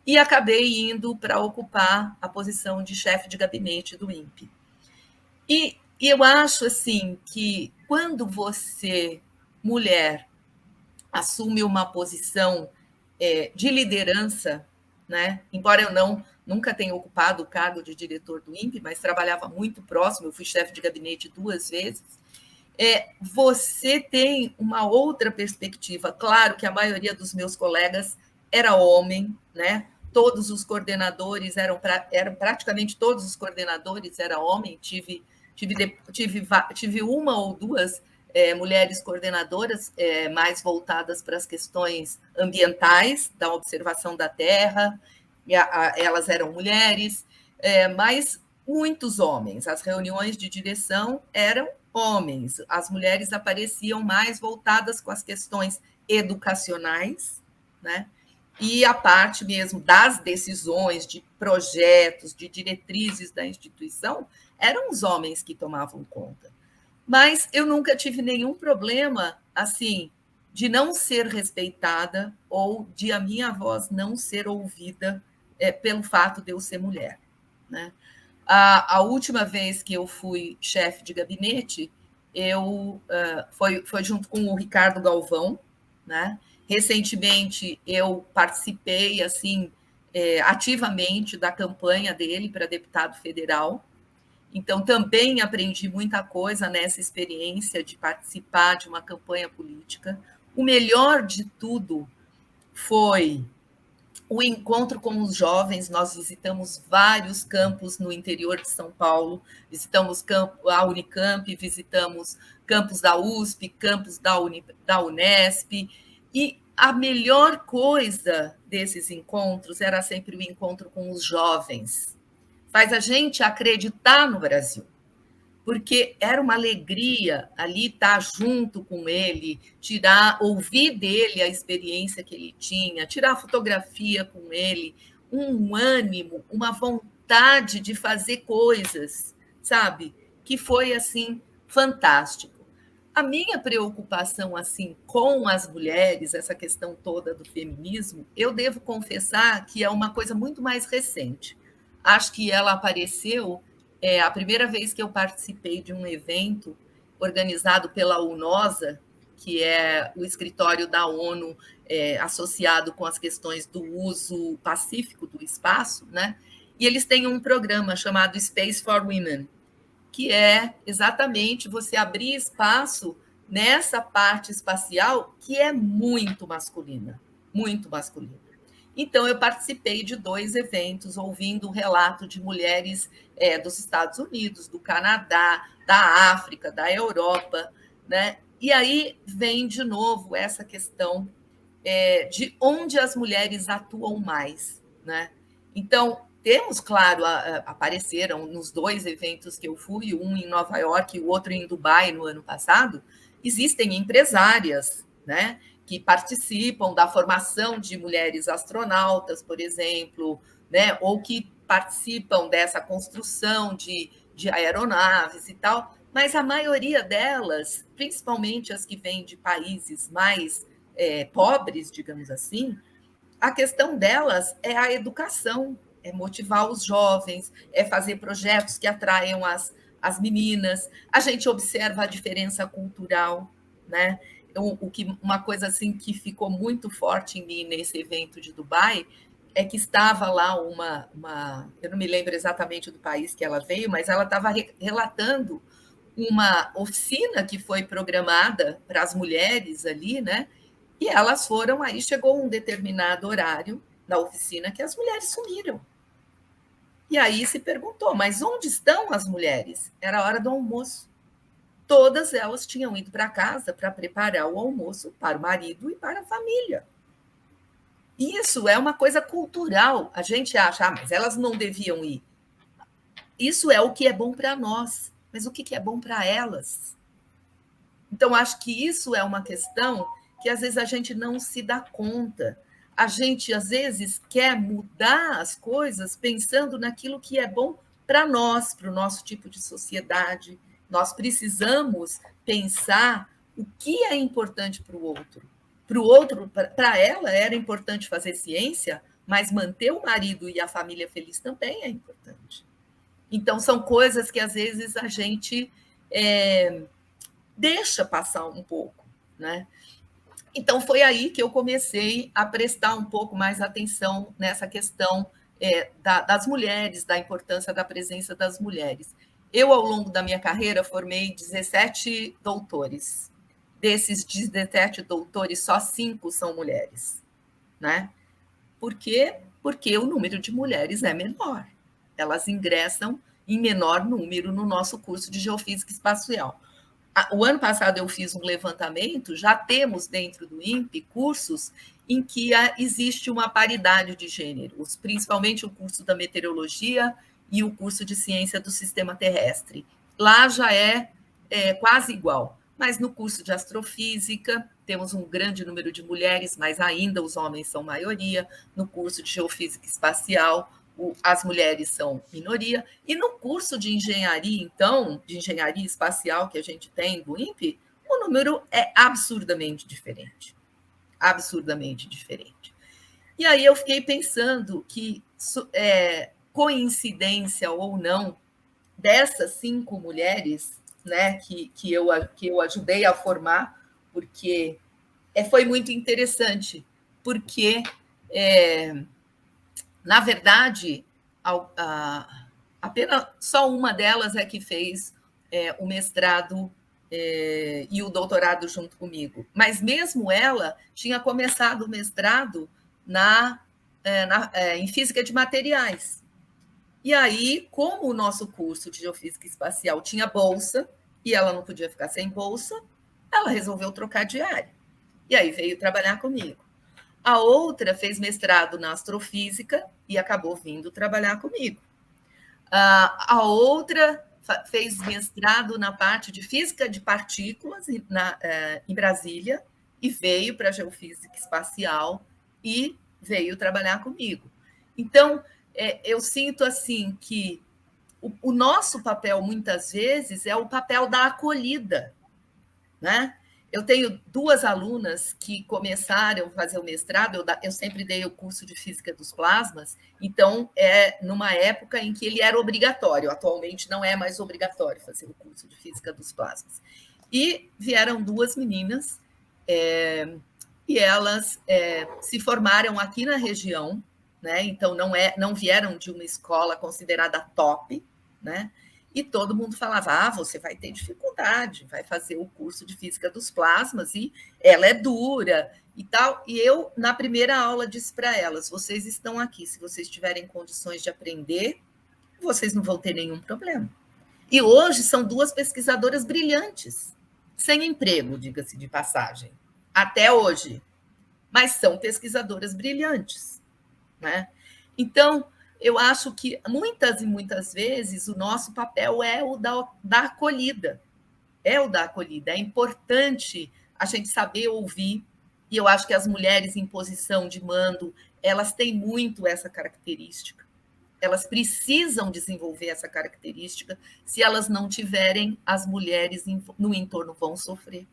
e acabei indo para ocupar a posição de chefe de gabinete do INPE. E eu acho assim que quando você, mulher, assume uma posição de liderança, né? Embora eu nunca tenha ocupado o cargo de diretor do INPE, mas trabalhava muito próximo, eu fui chefe de gabinete 2 vezes, você tem uma outra perspectiva. Claro que a maioria dos meus colegas era homem, né? Todos os coordenadores praticamente todos os coordenadores eram homem. Tive uma ou duas mulheres coordenadoras mais voltadas para as questões ambientais, da observação da Terra, elas eram mulheres, mas muitos homens. As reuniões de direção eram homens, as mulheres apareciam mais voltadas com as questões educacionais, né? E a parte mesmo das decisões, de projetos, de diretrizes da instituição, eram os homens que tomavam conta. Mas eu nunca tive nenhum problema, assim, de não ser respeitada ou de a minha voz não ser ouvida pelo fato de eu ser mulher, né? A última vez que eu fui chefe de gabinete, foi junto com o Ricardo Galvão, né? Recentemente, eu participei assim ativamente da campanha dele para deputado federal. Então, também aprendi muita coisa nessa experiência de participar de uma campanha política. O melhor de tudo foi o encontro com os jovens. Nós visitamos vários campos no interior de São Paulo, visitamos a Unicamp, visitamos campos da USP, campos da Unesp, e a melhor coisa desses encontros era sempre o encontro com os jovens. Faz a gente acreditar no Brasil, porque era uma alegria ali estar junto com ele, ouvir dele a experiência que ele tinha, tirar fotografia com ele, um ânimo, uma vontade de fazer coisas, sabe? Que foi, assim, fantástico. A minha preocupação, assim, com as mulheres, essa questão toda do feminismo, eu devo confessar que é uma coisa muito mais recente. Acho que ela apareceu a primeira vez que eu participei de um evento organizado pela UNOSA, que é o escritório da ONU associado com as questões do uso pacífico do espaço, né? E eles têm um programa chamado Space for Women, que é exatamente você abrir espaço nessa parte espacial que é muito masculina, muito masculina. Então, eu participei de 2 eventos, ouvindo o relato de mulheres dos Estados Unidos, do Canadá, da África, da Europa, né? E aí vem de novo essa questão de onde as mulheres atuam mais, né? Então, temos, claro, apareceram nos 2 eventos que eu fui, um em Nova York e o outro em Dubai no ano passado, existem empresárias, né, que participam da formação de mulheres astronautas, por exemplo, né, ou que participam dessa construção de aeronaves e tal, mas a maioria delas, principalmente as que vêm de países mais pobres, digamos assim, a questão delas é a educação, é motivar os jovens, é fazer projetos que atraiam as meninas. A gente observa a diferença cultural, né? Uma coisa assim que ficou muito forte em mim nesse evento de Dubai é que estava lá eu não me lembro exatamente do país que ela veio, mas ela estava relatando uma oficina que foi programada para as mulheres ali, né? E elas foram, aí chegou um determinado horário na oficina que as mulheres sumiram. E aí se perguntou, mas onde estão as mulheres? Era a hora do almoço. Todas elas tinham ido para casa para preparar o almoço para o marido e para a família. Isso é uma coisa cultural. A gente acha, mas elas não deviam ir. Isso é o que é bom para nós, mas o que é bom para elas? Então, acho que isso é uma questão que às vezes a gente não se dá conta. A gente, às vezes, quer mudar as coisas pensando naquilo que é bom para nós, para o nosso tipo de sociedade. Nós precisamos pensar o que é importante para o outro. Para o outro, para ela, era importante fazer ciência, mas manter o marido e a família feliz também é importante. Então, são coisas que, às vezes, a gente deixa passar um pouco, né? Então, foi aí que eu comecei a prestar um pouco mais atenção nessa questão das mulheres, da importância da presença das mulheres. Eu, ao longo da minha carreira, formei 17 doutores. Desses 17 doutores, só 5 são mulheres, né? Por quê? Porque o número de mulheres é menor. Elas ingressam em menor número no nosso curso de Geofísica Espacial. O ano passado eu fiz um levantamento, já temos dentro do INPE cursos em que existe uma paridade de gêneros, principalmente o curso da meteorologia e o curso de ciência do sistema terrestre. Lá já é quase igual, mas no curso de astrofísica temos um grande número de mulheres, mas ainda os homens são maioria. No curso de geofísica espacial, as mulheres são minoria. E no curso de engenharia, então, de engenharia espacial que a gente tem do INPE, o número é absurdamente diferente. Absurdamente diferente. E aí eu fiquei pensando que, coincidência ou não, dessas 5 mulheres, né, que eu ajudei a formar, porque foi muito interessante, porque, na verdade, apenas só uma delas é que fez o mestrado e o doutorado junto comigo. Mas mesmo ela tinha começado o mestrado em física de materiais. E aí, como o nosso curso de geofísica espacial tinha bolsa, e ela não podia ficar sem bolsa, ela resolveu trocar de área. E aí veio trabalhar comigo. A outra fez mestrado na astrofísica e acabou vindo trabalhar comigo. A outra fez mestrado na parte de física de partículas em Brasília e veio para a geofísica espacial e veio trabalhar comigo. Então, eu sinto assim que o nosso papel, muitas vezes, é o papel da acolhida, né? Eu tenho 2 alunas que começaram a fazer o mestrado, eu sempre dei o curso de Física dos Plasmas, então numa época em que ele era obrigatório, atualmente não é mais obrigatório fazer o curso de Física dos Plasmas. E vieram 2 meninas, e elas se formaram aqui na região, né? Então não vieram de uma escola considerada top, né? E todo mundo falava, você vai ter dificuldade, vai fazer o curso de Física dos Plasmas, e ela é dura e tal. E eu, na primeira aula, disse para elas, vocês estão aqui, se vocês tiverem condições de aprender, vocês não vão ter nenhum problema. E hoje são 2 pesquisadoras brilhantes, sem emprego, diga-se de passagem, até hoje, mas são pesquisadoras brilhantes, né? Então, eu acho que muitas e muitas vezes o nosso papel é o da acolhida. É o da acolhida. É importante a gente saber ouvir, e eu acho que as mulheres em posição de mando, elas têm muito essa característica. Elas precisam desenvolver essa característica. Se elas não tiverem, as mulheres no entorno vão sofrer,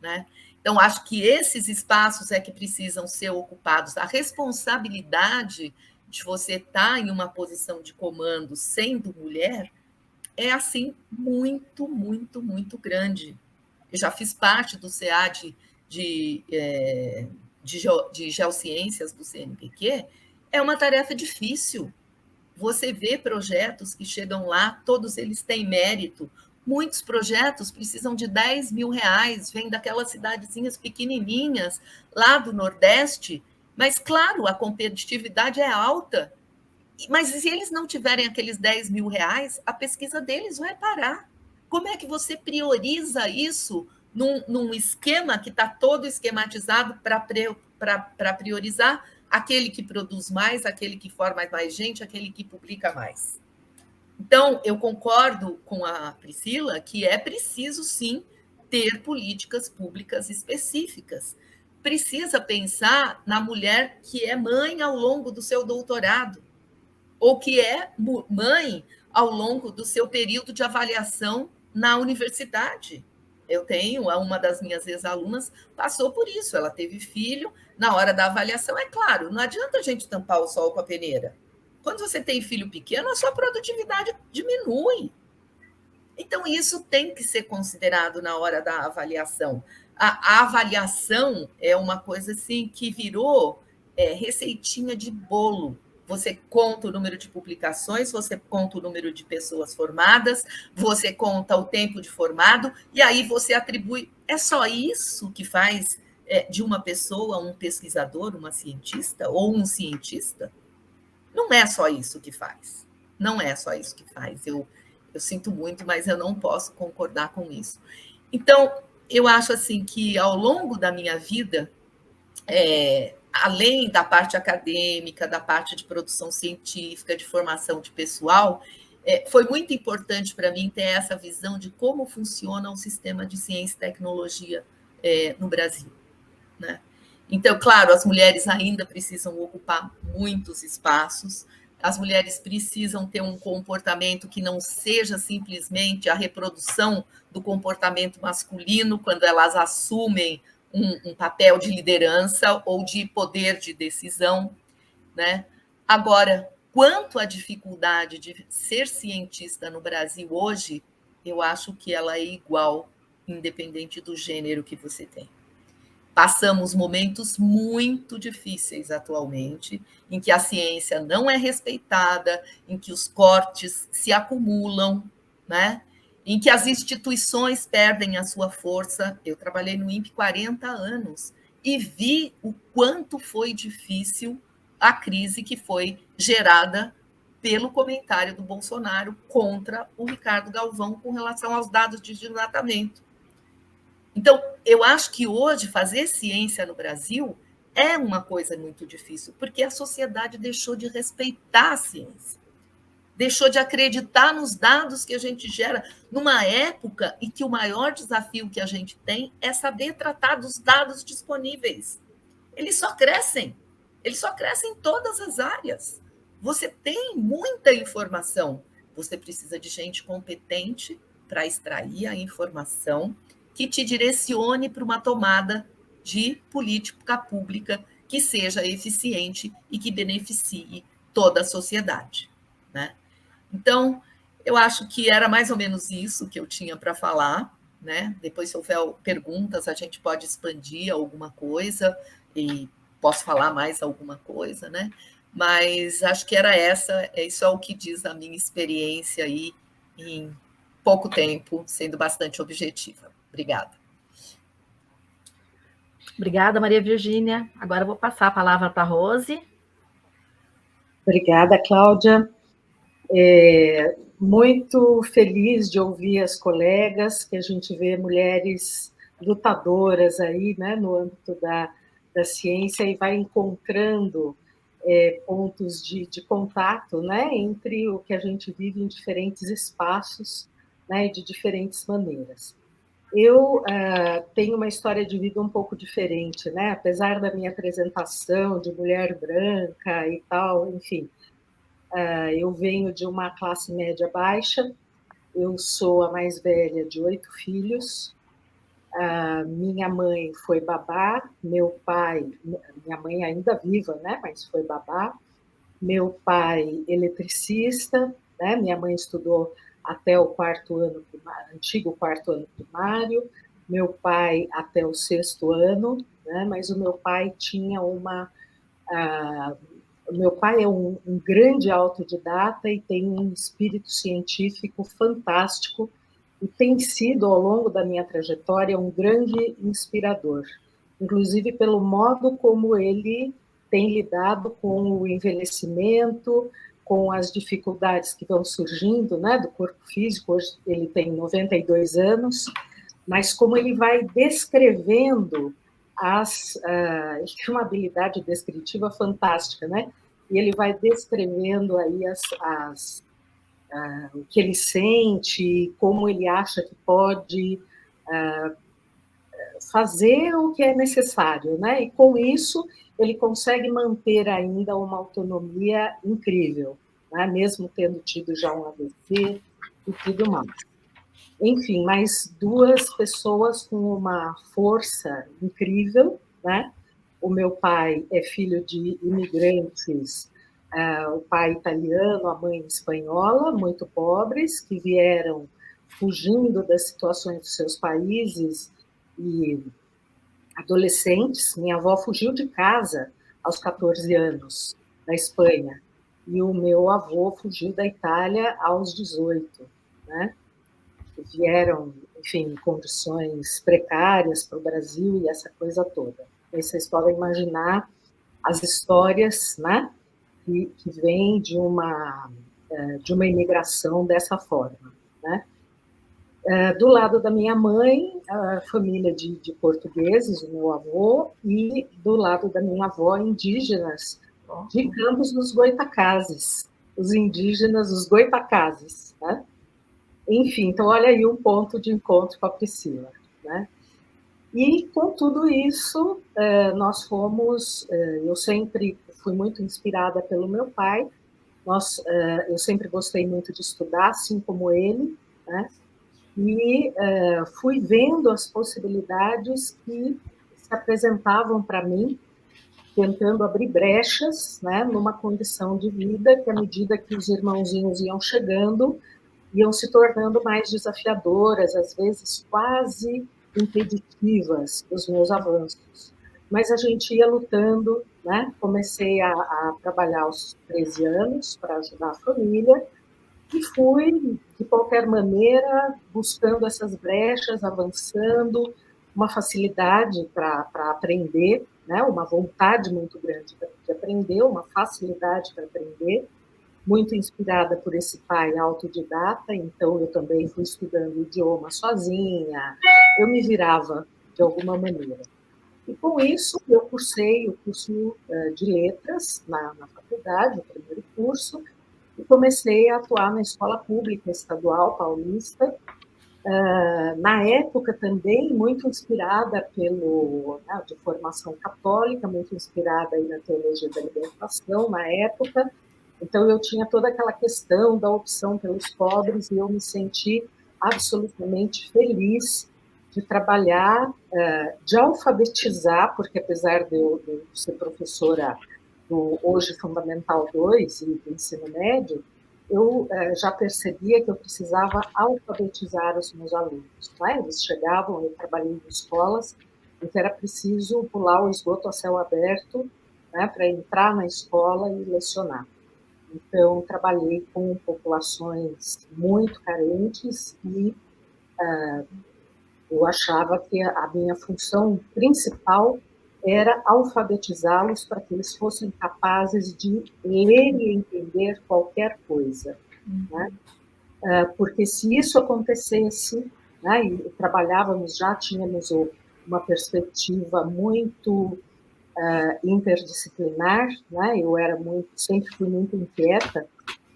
né? Então, acho que esses espaços é que precisam ser ocupados. A responsabilidade de você estar em uma posição de comando sendo mulher é, assim, muito, muito, muito grande. Eu já fiz parte do CA de Geociências do CNPq, é uma tarefa difícil. Você vê projetos que chegam lá, todos eles têm mérito. Muitos projetos precisam de 10 mil reais, vêm daquelas cidadezinhas pequenininhas, lá do Nordeste, mas, claro, a competitividade é alta. Mas se eles não tiverem aqueles 10 mil reais, a pesquisa deles vai parar. Como é que você prioriza isso num esquema que está todo esquematizado para priorizar aquele que produz mais, aquele que forma mais gente, aquele que publica mais? Então, eu concordo com a Priscila que é preciso, sim, ter políticas públicas específicas. Precisa pensar na mulher que é mãe ao longo do seu doutorado, ou que é mãe ao longo do seu período de avaliação na universidade. Eu tenho, uma das minhas ex-alunas passou por isso, ela teve filho, na hora da avaliação, é claro, não adianta a gente tampar o sol com a peneira. Quando você tem filho pequeno, a sua produtividade diminui. Então, isso tem que ser considerado na hora da avaliação. A avaliação é uma coisa assim que virou receitinha de bolo. Você conta o número de publicações, você conta o número de pessoas formadas, você conta o tempo de formado, e aí você atribui. É só isso que faz de uma pessoa um pesquisador, uma cientista ou um cientista? Não é só isso que faz. Não é só isso que faz. Eu sinto muito, mas eu não posso concordar com isso. Então, eu acho assim que ao longo da minha vida, além da parte acadêmica, da parte de produção científica, de formação de pessoal, foi muito importante para mim ter essa visão de como funciona o sistema de ciência e tecnologia no Brasil, né? Então, claro, as mulheres ainda precisam ocupar muitos espaços, as mulheres precisam ter um comportamento que não seja simplesmente a reprodução do comportamento masculino quando elas assumem um papel de liderança ou de poder de decisão, né? Agora, quanto à dificuldade de ser cientista no Brasil hoje, eu acho que ela é igual, independente do gênero que você tem. Passamos momentos muito difíceis atualmente, em que a ciência não é respeitada, em que os cortes se acumulam, né? Em que as instituições perdem a sua força. Eu trabalhei no INPE 40 anos e vi o quanto foi difícil a crise que foi gerada pelo comentário do Bolsonaro contra o Ricardo Galvão com relação aos dados de desmatamento. Então, eu acho que hoje fazer ciência no Brasil é uma coisa muito difícil, porque a sociedade deixou de respeitar a ciência, deixou de acreditar nos dados que a gente gera, numa época em que o maior desafio que a gente tem é saber tratar dos dados disponíveis. Eles só crescem em todas as áreas. Você tem muita informação, você precisa de gente competente para extrair a informação que te direcione para uma tomada de política pública que seja eficiente e que beneficie toda a sociedade, né? Então, eu acho que era mais ou menos isso que eu tinha para falar, né? Depois, se houver perguntas, a gente pode expandir alguma coisa e posso falar mais alguma coisa, né? Mas acho que era isso é o que diz a minha experiência aí em pouco tempo, sendo bastante objetiva. Obrigada. Obrigada, Maria Virgínia. Agora eu vou passar a palavra para a Rose. Obrigada, Cláudia. Muito feliz de ouvir as colegas, que a gente vê mulheres lutadoras aí, né, no âmbito da ciência e vai encontrando pontos de contato, né, entre o que a gente vive em diferentes espaços, né, de diferentes maneiras. Eu tenho uma história de vida um pouco diferente, né? Apesar da minha apresentação de mulher branca e tal, enfim, eu venho de uma classe média baixa, eu sou a mais velha de 8 filhos, minha mãe foi babá, meu pai, minha mãe ainda viva, né? Mas foi babá, meu pai eletricista, né? Minha mãe estudou até o quarto ano primário, antigo quarto ano primário, meu pai até o sexto ano, né? Mas o meu pai tinha uma... o meu pai é um grande autodidata e tem um espírito científico fantástico e tem sido, ao longo da minha trajetória, um grande inspirador, inclusive pelo modo como ele tem lidado com o envelhecimento, com as dificuldades que vão surgindo, né, do corpo físico. Hoje ele tem 92 anos, mas como ele vai descrevendo ele tem uma habilidade descritiva fantástica, né? E ele vai descrevendo aí o que ele sente, como ele acha que pode fazer o que é necessário, né? E com isso ele consegue manter ainda uma autonomia incrível, né? Mesmo tendo tido já um AVC e tudo mais. Enfim, mais duas pessoas com uma força incrível, né? O meu pai é filho de imigrantes, o pai italiano, a mãe espanhola, muito pobres, que vieram fugindo das situações dos seus países e adolescentes. Minha avó fugiu de casa aos 14 anos, da Espanha, e o meu avô fugiu da Itália aos 18, né? Vieram, enfim, em condições precárias para o Brasil e essa coisa toda. Aí vocês podem imaginar as histórias, né, que vêm de uma imigração dessa forma, né? Do lado da minha mãe, a família de portugueses, o meu avô, e do lado da minha avó, indígenas de Campos dos Goytacazes, os indígenas, os Goytacazes, né? Enfim, então olha aí um ponto de encontro com a Priscila, né? E com tudo isso, nós fomos... Eu sempre fui muito inspirada pelo meu pai, eu sempre gostei muito de estudar, assim como ele, né? E fui vendo as possibilidades que se apresentavam para mim, tentando abrir brechas, né, numa condição de vida que, à medida que os irmãozinhos iam chegando, iam se tornando mais desafiadoras, às vezes quase impeditivas dos meus avanços. Mas a gente ia lutando, né? Comecei a trabalhar aos 13 anos para ajudar a família e fui, de qualquer maneira, buscando essas brechas, avançando, uma facilidade para aprender, né? Uma vontade muito grande de aprender, uma facilidade para aprender, muito inspirada por esse pai autodidata, então eu também fui estudando o idioma sozinha, eu me virava de alguma maneira. E com isso eu cursei o curso de letras na faculdade, o primeiro curso, e comecei a atuar na escola pública estadual paulista, na época também muito inspirada de formação católica, muito inspirada aí na teologia da libertação na época. Então eu tinha toda aquela questão da opção pelos pobres e eu me senti absolutamente feliz de trabalhar, de alfabetizar, porque apesar de eu ser professora do hoje Fundamental 2 e do ensino médio, eu já percebia que eu precisava alfabetizar os meus alunos, né? Eles chegavam, eu trabalhei em escolas, então era preciso pular o esgoto a céu aberto, né, para entrar na escola e lecionar. Então, trabalhei com populações muito carentes e eu achava que a minha função principal era alfabetizá-los para que eles fossem capazes de ler e entender qualquer coisa, né? Porque se isso acontecesse, né, e trabalhávamos, já tínhamos uma perspectiva muito interdisciplinar, né? Eu sempre fui muito inquieta,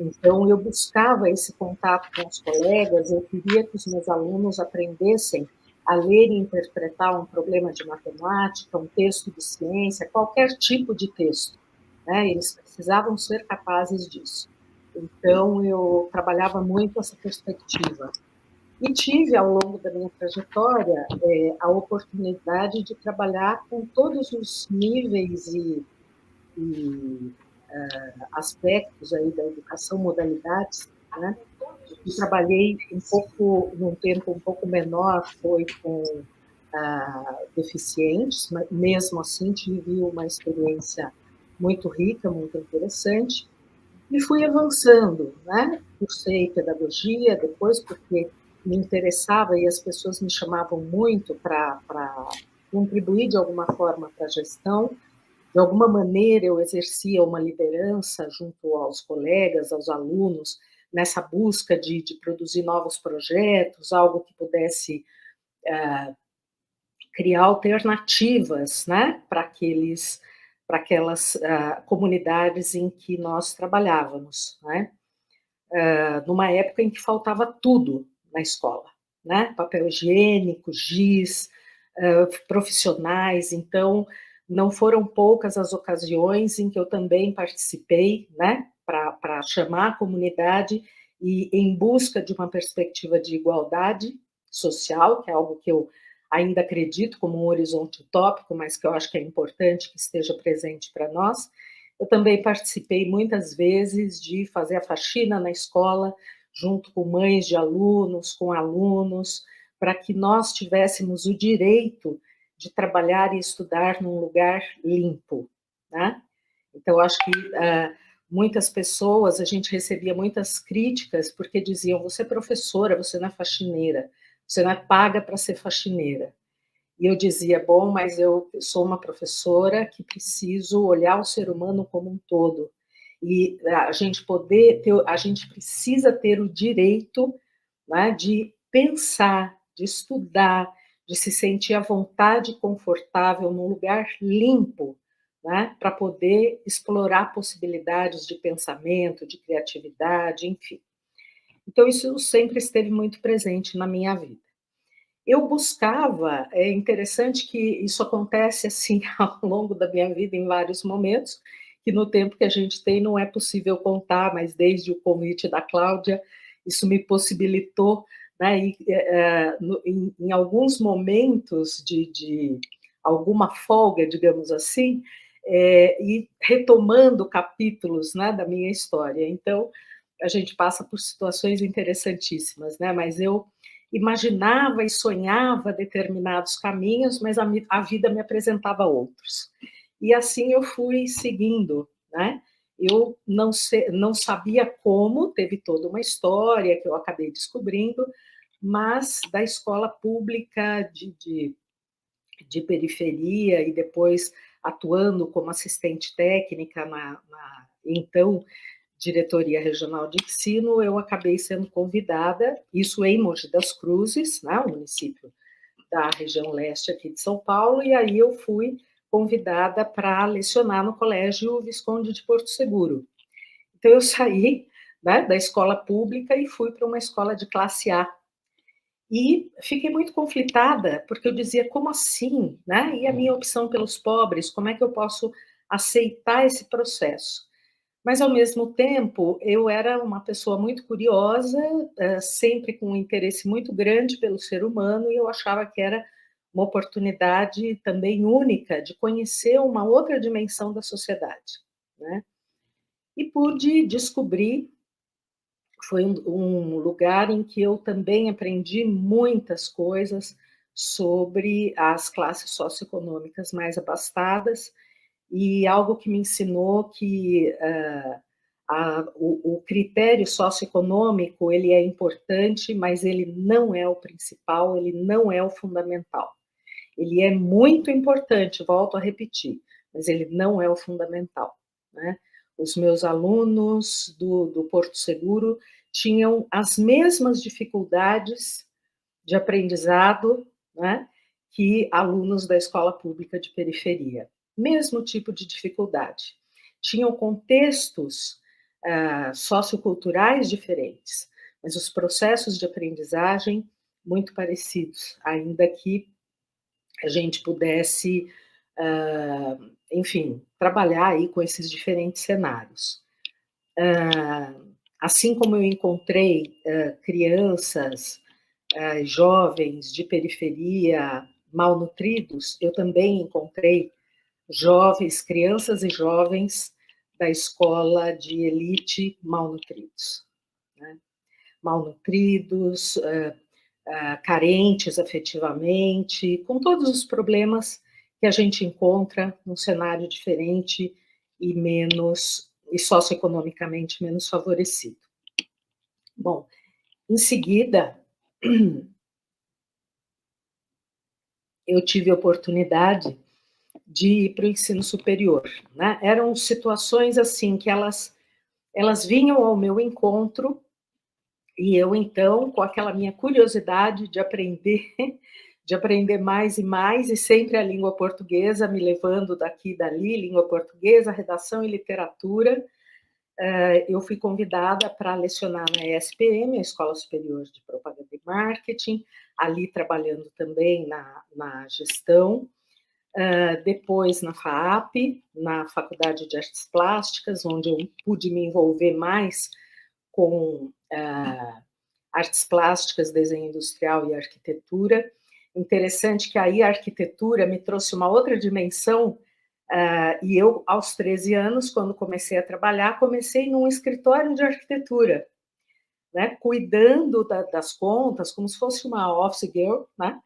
então eu buscava esse contato com os colegas, eu queria que os meus alunos aprendessem a ler e interpretar um problema de matemática, um texto de ciência, qualquer tipo de texto, né? Eles precisavam ser capazes disso. Então eu trabalhava muito essa perspectiva. E tive, ao longo da minha trajetória, a oportunidade de trabalhar com todos os níveis e aspectos aí da educação, modalidades, né? E trabalhei num tempo um pouco menor, foi com deficientes, mas mesmo assim tive uma experiência muito rica, muito interessante, e fui avançando, né? Cursei pedagogia depois, porque me interessava e as pessoas me chamavam muito para contribuir de alguma forma para a gestão. De alguma maneira, eu exercia uma liderança junto aos colegas, aos alunos, nessa busca de produzir novos projetos, algo que pudesse criar alternativas, né, para aquelas comunidades em que nós trabalhávamos, né? Numa época em que faltava tudo na escola, né? Papel higiênico, giz, profissionais. Então, não foram poucas as ocasiões em que eu também participei, né? Para chamar a comunidade e em busca de uma perspectiva de igualdade social, que é algo que eu ainda acredito como um horizonte utópico, mas que eu acho que é importante que esteja presente para nós. Eu também participei muitas vezes de fazer a faxina na escola, junto com mães de alunos, com alunos, para que nós tivéssemos o direito de trabalhar e estudar num lugar limpo, né? Então, acho que muitas pessoas, a gente recebia muitas críticas, porque diziam, você é professora, você não é faxineira, você não é paga para ser faxineira. E eu dizia, bom, mas eu sou uma professora que preciso olhar o ser humano como um todo. E a gente precisa ter o direito, né, de pensar, de estudar, de se sentir à vontade e confortável num lugar limpo, né, para poder explorar possibilidades de pensamento, de criatividade, enfim. Então, isso sempre esteve muito presente na minha vida. Eu buscava, é interessante que isso acontece assim ao longo da minha vida em vários momentos, que no tempo que a gente tem não é possível contar, mas desde o convite da Cláudia, isso me possibilitou, né, em alguns momentos de alguma folga, digamos assim, e retomando capítulos, né, da minha história. Então, a gente passa por situações interessantíssimas, né, mas eu imaginava e sonhava determinados caminhos, mas a vida me apresentava outros. E assim eu fui seguindo, né? Eu não sabia como, teve toda uma história que eu acabei descobrindo, mas da escola pública de periferia e depois atuando como assistente técnica então Diretoria Regional de Ensino, eu acabei sendo convidada, isso em Mogi das Cruzes, né, o município da região leste aqui de São Paulo, e aí eu fui convidada para lecionar no Colégio Visconde de Porto Seguro. Então, eu saí, né, da escola pública e fui para uma escola de classe A. E fiquei muito conflitada, porque eu dizia, como assim? Né? E a minha opção pelos pobres, como é que eu posso aceitar esse processo? Mas, ao mesmo tempo, eu era uma pessoa muito curiosa, sempre com um interesse muito grande pelo ser humano, e eu achava que era uma oportunidade também única de conhecer uma outra dimensão da sociedade, né? E pude descobrir, foi um lugar em que eu também aprendi muitas coisas sobre as classes socioeconômicas mais abastadas, e algo que me ensinou que o critério socioeconômico ele é importante, mas ele não é o principal, ele não é o fundamental. Ele é muito importante, volto a repetir, mas ele não é o fundamental, né? Os meus alunos do Porto Seguro tinham as mesmas dificuldades de aprendizado, né, que alunos da escola pública de periferia. Mesmo tipo de dificuldade. Tinham contextos socioculturais diferentes, mas os processos de aprendizagem muito parecidos, ainda que a gente pudesse, enfim, trabalhar aí com esses diferentes cenários. Assim como eu encontrei crianças, jovens de periferia malnutridos, eu também encontrei crianças e jovens da escola de elite malnutridos, né? Malnutridos, carentes afetivamente, com todos os problemas que a gente encontra num cenário diferente e socioeconomicamente menos favorecido. Bom, em seguida, eu tive a oportunidade de ir para o ensino superior, né? Eram situações assim que elas vinham ao meu encontro e eu então, com aquela minha curiosidade de aprender mais e mais, e sempre a língua portuguesa me levando daqui e dali, língua portuguesa, redação e literatura, eu fui convidada para lecionar na ESPM, a Escola Superior de Propaganda e Marketing, ali trabalhando também na gestão, depois na FAAP, na Faculdade de Artes Plásticas, onde eu pude me envolver mais com artes plásticas, desenho industrial e arquitetura. Interessante que aí a arquitetura me trouxe uma outra dimensão, e eu, aos 13 anos, quando comecei a trabalhar, comecei num escritório de arquitetura, né, cuidando das contas, como se fosse uma office girl, né,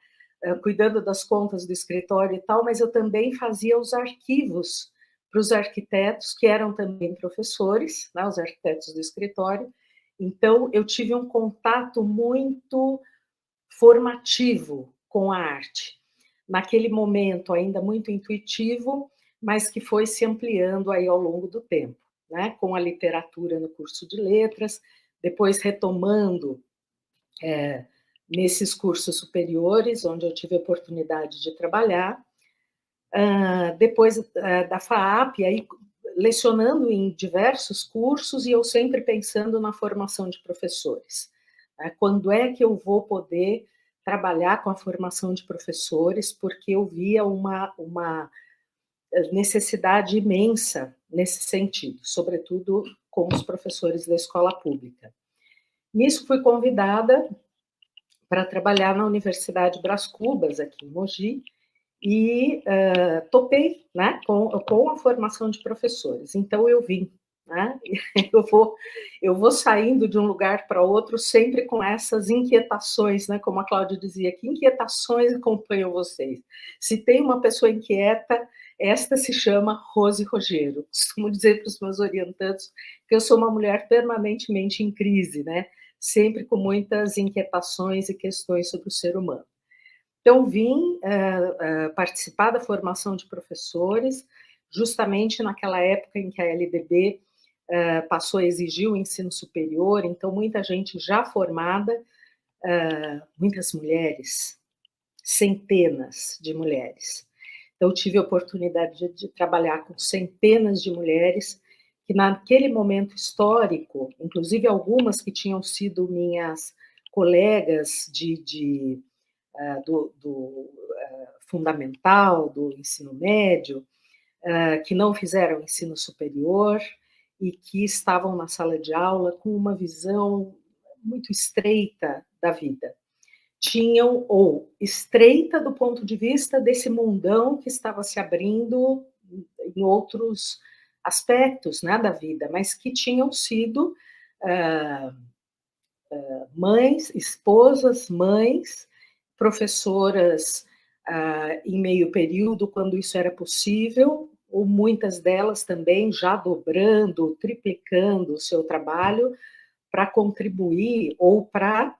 cuidando das contas do escritório e tal, mas eu também fazia os arquivos para os arquitetos, que eram também professores, né, os arquitetos do escritório. Então, eu tive um contato muito formativo com a arte. Naquele momento, ainda muito intuitivo, mas que foi se ampliando aí ao longo do tempo, né? Com a literatura no curso de letras, depois retomando nesses cursos superiores, onde eu tive a oportunidade de trabalhar, depois da FAAP, aí lecionando em diversos cursos e eu sempre pensando na formação de professores. Quando é que eu vou poder trabalhar com a formação de professores? Porque eu via uma necessidade imensa nesse sentido, sobretudo com os professores da escola pública. Nisso fui convidada para trabalhar na Universidade Brás Cubas, aqui em Mogi, e topei, né, com a formação de professores. Então, eu vim, né? Eu vou saindo de um lugar para outro sempre com essas inquietações, né? Como a Cláudia dizia, que inquietações acompanham vocês? Se tem uma pessoa inquieta, esta se chama Rose Rogero. Costumo dizer para os meus orientandos que eu sou uma mulher permanentemente em crise, né? Sempre com muitas inquietações e questões sobre o ser humano. Então, vim participar da formação de professores, justamente naquela época em que a LDB passou a exigir o ensino superior, então, muita gente já formada, muitas mulheres, centenas de mulheres. Então, tive a oportunidade de trabalhar com centenas de mulheres que, naquele momento histórico, inclusive algumas que tinham sido minhas colegas do fundamental, do ensino médio, que não fizeram ensino superior e que estavam na sala de aula com uma visão muito estreita da vida. Tinham, ou estreita do ponto de vista desse mundão que estava se abrindo em outros aspectos, né, da vida, mas que tinham sido mães, esposas, mães, professoras em meio período, quando isso era possível, ou muitas delas também já dobrando, triplicando o seu trabalho para contribuir, ou para,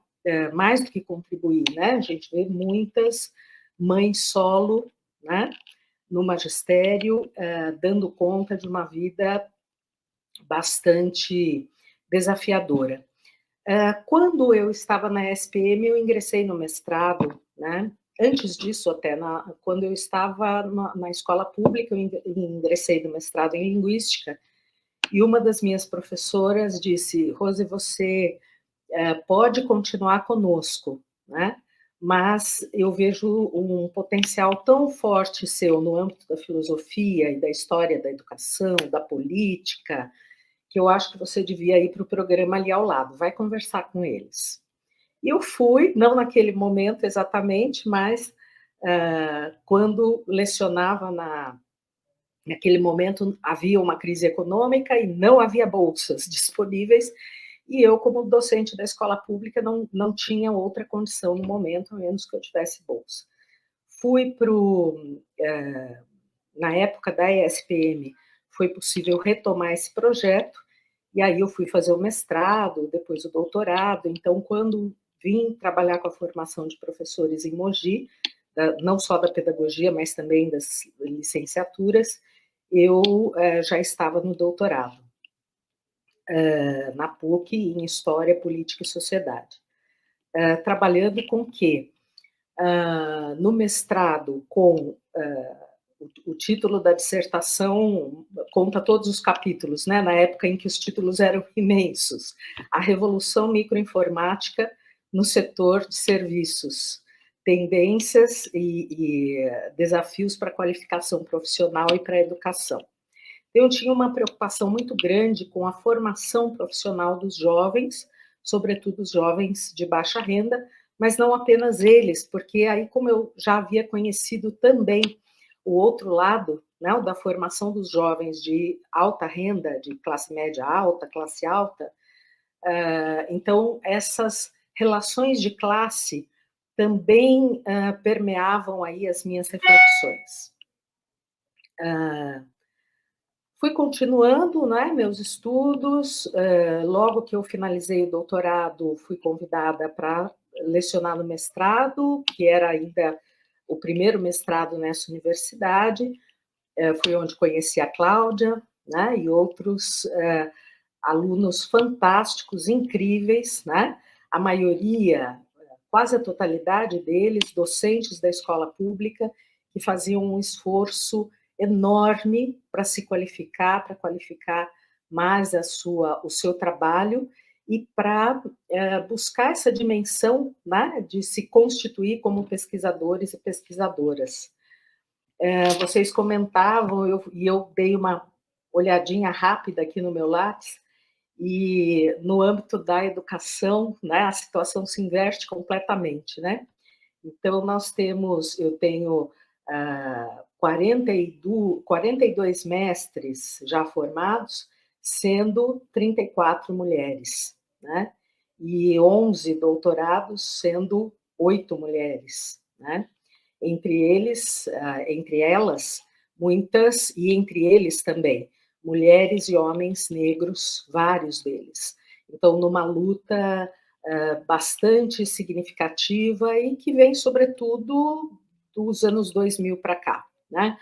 mais do que contribuir, né? A gente vê muitas mães solo, né? No magistério, dando conta de uma vida bastante desafiadora. Quando eu estava na SPM, eu ingressei no mestrado, né? Antes disso, até, quando eu estava na escola pública, eu ingressei no mestrado em Linguística, e uma das minhas professoras disse, Rose, você pode continuar conosco, né? Mas eu vejo um potencial tão forte seu no âmbito da filosofia e da história da educação, da política, que eu acho que você devia ir para o programa ali ao lado, vai conversar com eles. E eu fui, não naquele momento exatamente, mas quando lecionava Naquele momento havia uma crise econômica e não havia bolsas disponíveis, e eu, como docente da escola pública, não tinha outra condição no momento, a menos que eu tivesse bolsa. Fui para na época da ESPM, foi possível retomar esse projeto, e aí eu fui fazer o mestrado, depois o doutorado. Então, quando vim trabalhar com a formação de professores em Mogi, não só da pedagogia, mas também das licenciaturas, eu já estava no doutorado, na PUC, em História, Política e Sociedade. Trabalhando com o quê? No mestrado, com o título da dissertação conta todos os capítulos, né? Na época em que os títulos eram imensos. A revolução microinformática no setor de serviços, tendências e desafios para a qualificação profissional e para a educação. Eu tinha uma preocupação muito grande com a formação profissional dos jovens, sobretudo os jovens de baixa renda, mas não apenas eles, porque aí, como eu já havia conhecido também o outro lado, né, o da formação dos jovens de alta renda, de classe média alta, classe alta, então essas relações de classe também permeavam aí as minhas reflexões. Fui continuando, né, meus estudos. Logo que eu finalizei o doutorado, fui convidada para lecionar no mestrado, que era ainda o primeiro mestrado nessa universidade. Foi onde conheci a Cláudia, né, e outros alunos fantásticos, incríveis, né? A maioria, quase a totalidade deles, docentes da escola pública, que faziam um esforço enorme para se qualificar, para qualificar mais o seu trabalho e para buscar essa dimensão, né, de se constituir como pesquisadores e pesquisadoras. Vocês comentavam, e eu dei uma olhadinha rápida aqui no meu lápis, e no âmbito da educação, né, a situação se inverte completamente, né? Então, eu tenho 42 mestres já formados, sendo 34 mulheres, né? E 11 doutorados, sendo 8 mulheres, né? Entre elas, muitas, e entre eles também, mulheres e homens negros, vários deles. Então, numa luta bastante significativa e que vem, sobretudo, dos anos 2000 para cá, né?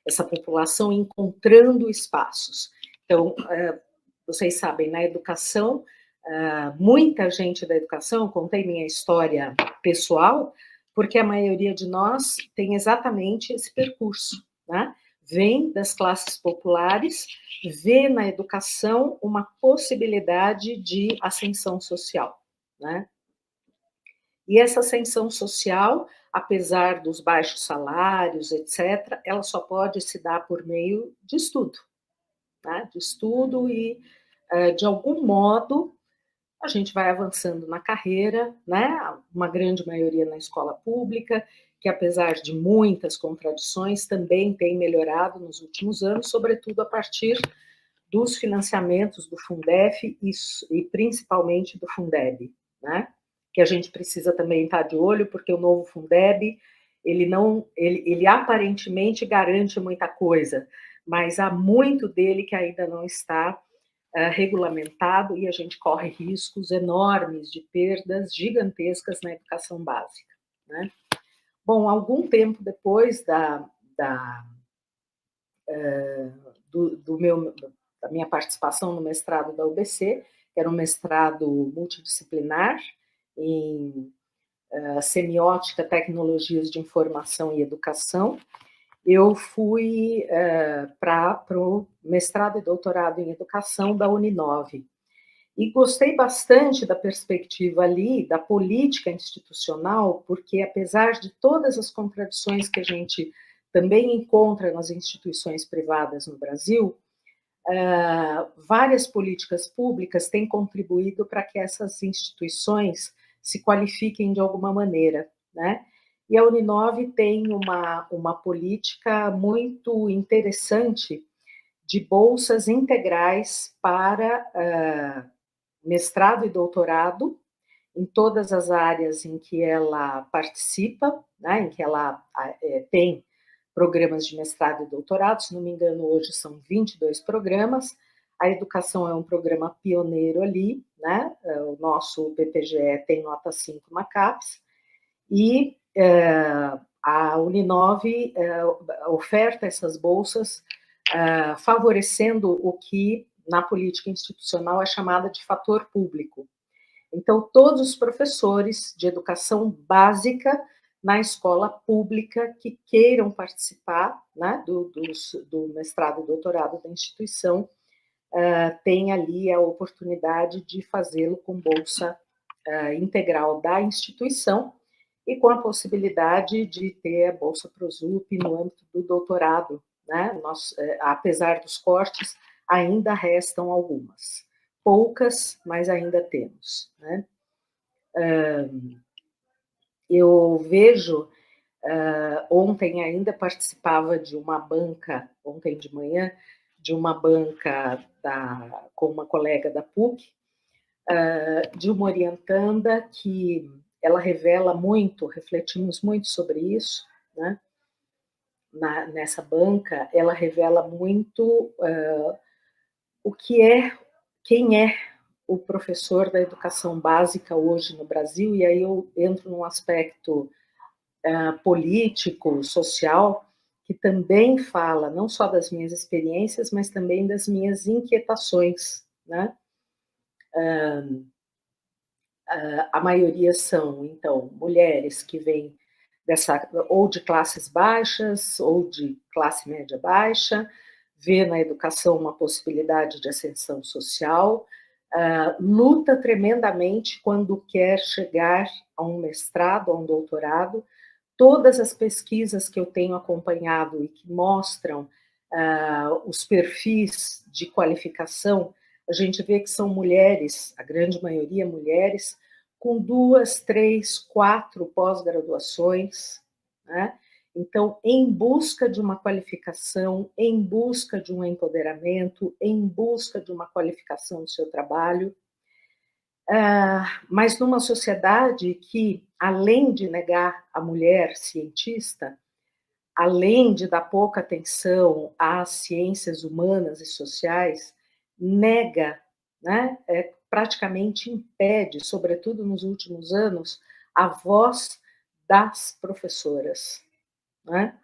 Essa população encontrando espaços. Então, vocês sabem, na educação, muita gente da educação, contei minha história pessoal, porque a maioria de nós tem exatamente esse percurso, né? Vem das classes populares, vê na educação uma possibilidade de ascensão social, né? E essa ascensão social, apesar dos baixos salários, etc., ela só pode se dar por meio de estudo, né? De estudo e, de algum modo, a gente vai avançando na carreira, né? Uma grande maioria na escola pública, que apesar de muitas contradições, também tem melhorado nos últimos anos, sobretudo a partir dos financiamentos do Fundef e principalmente do Fundeb, né? Que a gente precisa também estar de olho, porque o novo Fundeb, ele aparentemente garante muita coisa, mas há muito dele que ainda não está regulamentado, e a gente corre riscos enormes de perdas gigantescas na educação básica, né? Bom, algum tempo depois da minha participação no mestrado da UBC, que era um mestrado multidisciplinar em semiótica, tecnologias de informação e educação, eu fui para o mestrado e doutorado em educação da Uninove. E gostei bastante da perspectiva ali, da política institucional, porque apesar de todas as contradições que a gente também encontra nas instituições privadas no Brasil, várias políticas públicas têm contribuído para que essas instituições se qualifiquem de alguma maneira, né? E a Uninove tem uma política muito interessante de bolsas integrais para mestrado e doutorado, em todas as áreas em que ela participa, né, em que ela tem programas de mestrado e doutorado, se não me engano, hoje são 22 programas. A educação é um programa pioneiro ali, né? O nosso BPGE tem nota 5 na CAPES, e a Uninove oferta essas bolsas favorecendo o que na política institucional é chamada de fator público. Então, todos os professores de educação básica na escola pública que queiram participar, né, do mestrado e doutorado da instituição, têm ali a oportunidade de fazê-lo com bolsa integral da instituição e com a possibilidade de ter a bolsa ProSUP no âmbito do doutorado, né? Apesar dos cortes, ainda restam algumas. Poucas, mas ainda temos, né? Eu vejo, ontem ainda participava de uma banca, ontem de manhã, de uma banca com uma colega da PUC, de uma orientanda que ela revela muito, refletimos muito sobre isso, né? Nessa banca, ela revela muito quem é o professor da educação básica hoje no Brasil, e aí eu entro num aspecto político, social, que também fala não só das minhas experiências, mas também das minhas inquietações, né? A maioria são, então, mulheres que vêm ou de classes baixas ou de classe média baixa, vê na educação uma possibilidade de ascensão social, luta tremendamente quando quer chegar a um mestrado, a um doutorado. Todas as pesquisas que eu tenho acompanhado e que mostram os perfis de qualificação, a gente vê que são mulheres, a grande maioria mulheres, com 2, 3, 4 pós-graduações, né? Então, em busca de uma qualificação, em busca de um empoderamento, em busca de uma qualificação do seu trabalho, mas numa sociedade que, além de negar a mulher cientista, além de dar pouca atenção às ciências humanas e sociais, nega, né, praticamente impede, sobretudo nos últimos anos, a voz das professoras, né?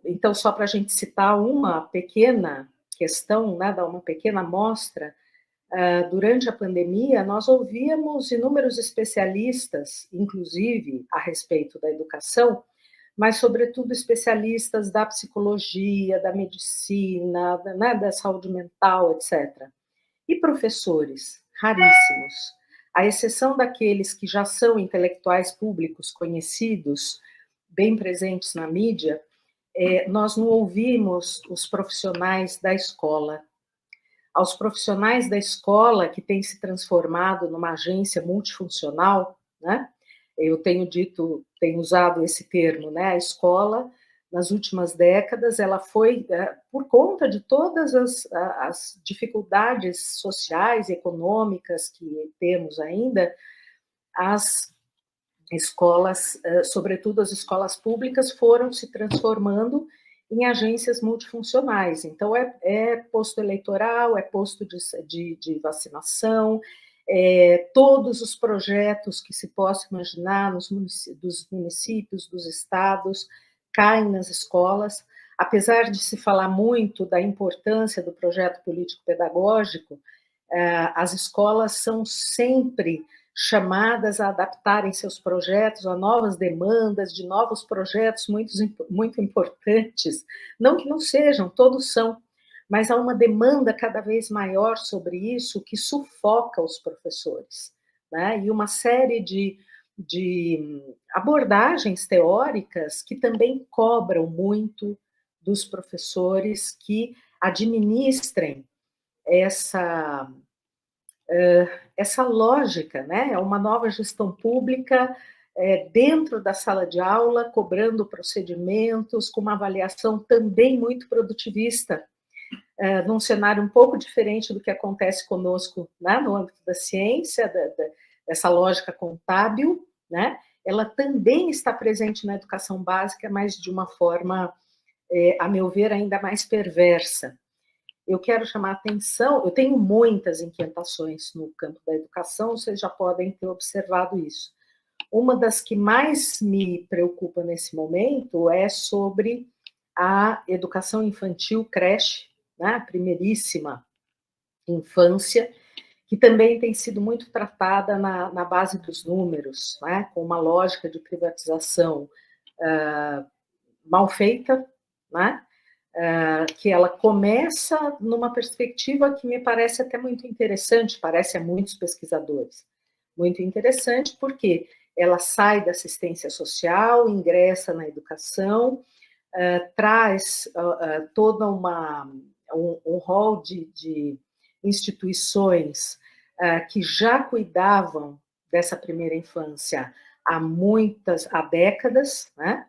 Então, só para a gente citar uma pequena questão, né, dar uma pequena amostra, durante a pandemia, nós ouvíamos inúmeros especialistas, inclusive a respeito da educação, mas, sobretudo, especialistas da psicologia, da medicina, né, da saúde mental, etc. E professores, raríssimos. À exceção daqueles que já são intelectuais públicos conhecidos, bem presentes na mídia, nós não ouvimos os profissionais da escola. Aos profissionais da escola que têm se transformado numa agência multifuncional, né? Eu tenho usado esse termo, né? A escola, nas últimas décadas, ela foi, por conta de todas as dificuldades sociais e econômicas que temos ainda, as escolas, sobretudo as escolas públicas, foram se transformando em agências multifuncionais. Então, é posto eleitoral, é posto de vacinação, todos os projetos que se possa imaginar dos municípios, dos estados, caem nas escolas. Apesar de se falar muito da importância do projeto político-pedagógico, as escolas são sempre chamadas a adaptarem seus projetos a novas demandas, de novos projetos muito importantes. Não que não sejam, todos são, mas há uma demanda cada vez maior sobre isso que sufoca os professores, né? E uma série de abordagens teóricas que também cobram muito dos professores que administrem essa lógica, né? É uma nova gestão pública dentro da sala de aula, cobrando procedimentos, com uma avaliação também muito produtivista, num cenário um pouco diferente do que acontece conosco, né, no âmbito da ciência, dessa lógica contábil, né, ela também está presente na educação básica, mas de uma forma, a meu ver, ainda mais perversa. Eu quero chamar a atenção, eu tenho muitas inquietações no campo da educação, vocês já podem ter observado isso. Uma das que mais me preocupa nesse momento é sobre a educação infantil, creche, né, a primeiríssima infância, que também tem sido muito tratada na base dos números, né, com uma lógica de privatização mal feita, né, que ela começa numa perspectiva que me parece até muito interessante, parece a muitos pesquisadores, muito interessante, porque ela sai da assistência social, ingressa na educação, traz toda um rol de instituições que já cuidavam dessa primeira infância há décadas, né?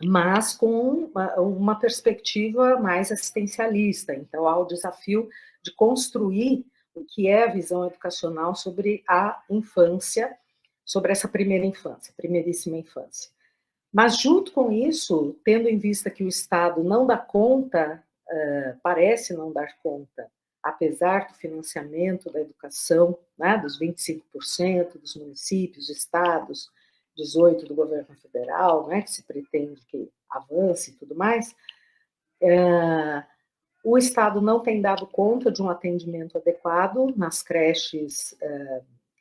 Mas com uma perspectiva mais assistencialista. Então, há o desafio de construir o que é a visão educacional sobre a infância, sobre essa primeira infância, primeiríssima infância. Mas, junto com isso, tendo em vista que o Estado não dá conta, parece não dar conta, apesar do financiamento da educação, né, dos 25% dos municípios, estados, 18% do governo federal, né, que se pretende que avance e tudo mais, o Estado não tem dado conta de um atendimento adequado nas creches,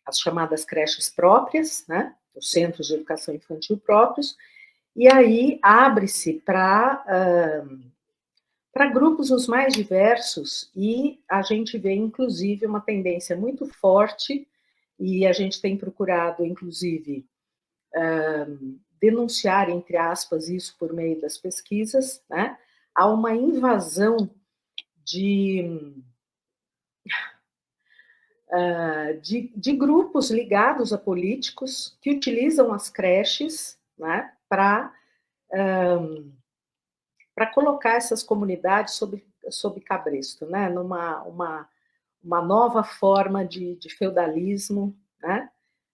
as chamadas creches próprias, né, os centros de educação infantil próprios, e aí abre-se para grupos os mais diversos, e a gente vê, inclusive, uma tendência muito forte, e a gente tem procurado, inclusive, denunciar, entre aspas, isso por meio das pesquisas, né? Há uma invasão de grupos ligados a políticos que utilizam as creches, né, para colocar essas comunidades sob cabresto, né, numa uma nova forma de feudalismo, né,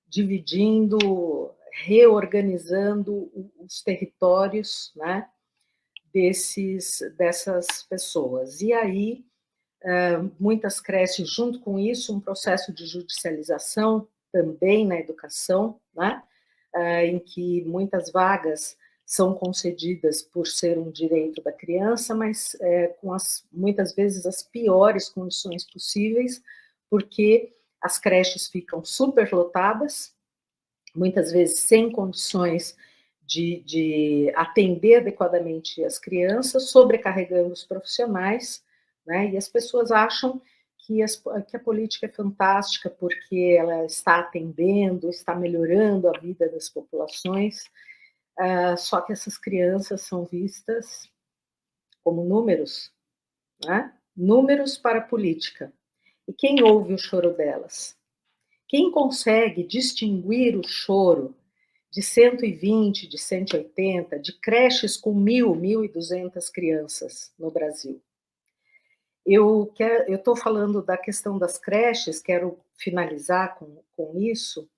dividindo, reorganizando os territórios, né, dessas pessoas. E aí, muitas creches, junto com isso, um processo de judicialização também na educação, né, em que muitas vagas são concedidas por ser um direito da criança, mas com muitas vezes as piores condições possíveis, porque as creches ficam superlotadas, muitas vezes sem condições de atender adequadamente as crianças, sobrecarregando os profissionais, né? E as pessoas acham que a política é fantástica porque ela está atendendo, está melhorando a vida das populações, só que essas crianças são vistas como números, né? Números para a política. E quem ouve o choro delas? Quem consegue distinguir o choro de 120, de 180, de creches com 1.200 crianças no Brasil? Eu estou falando da questão das creches, quero finalizar com isso,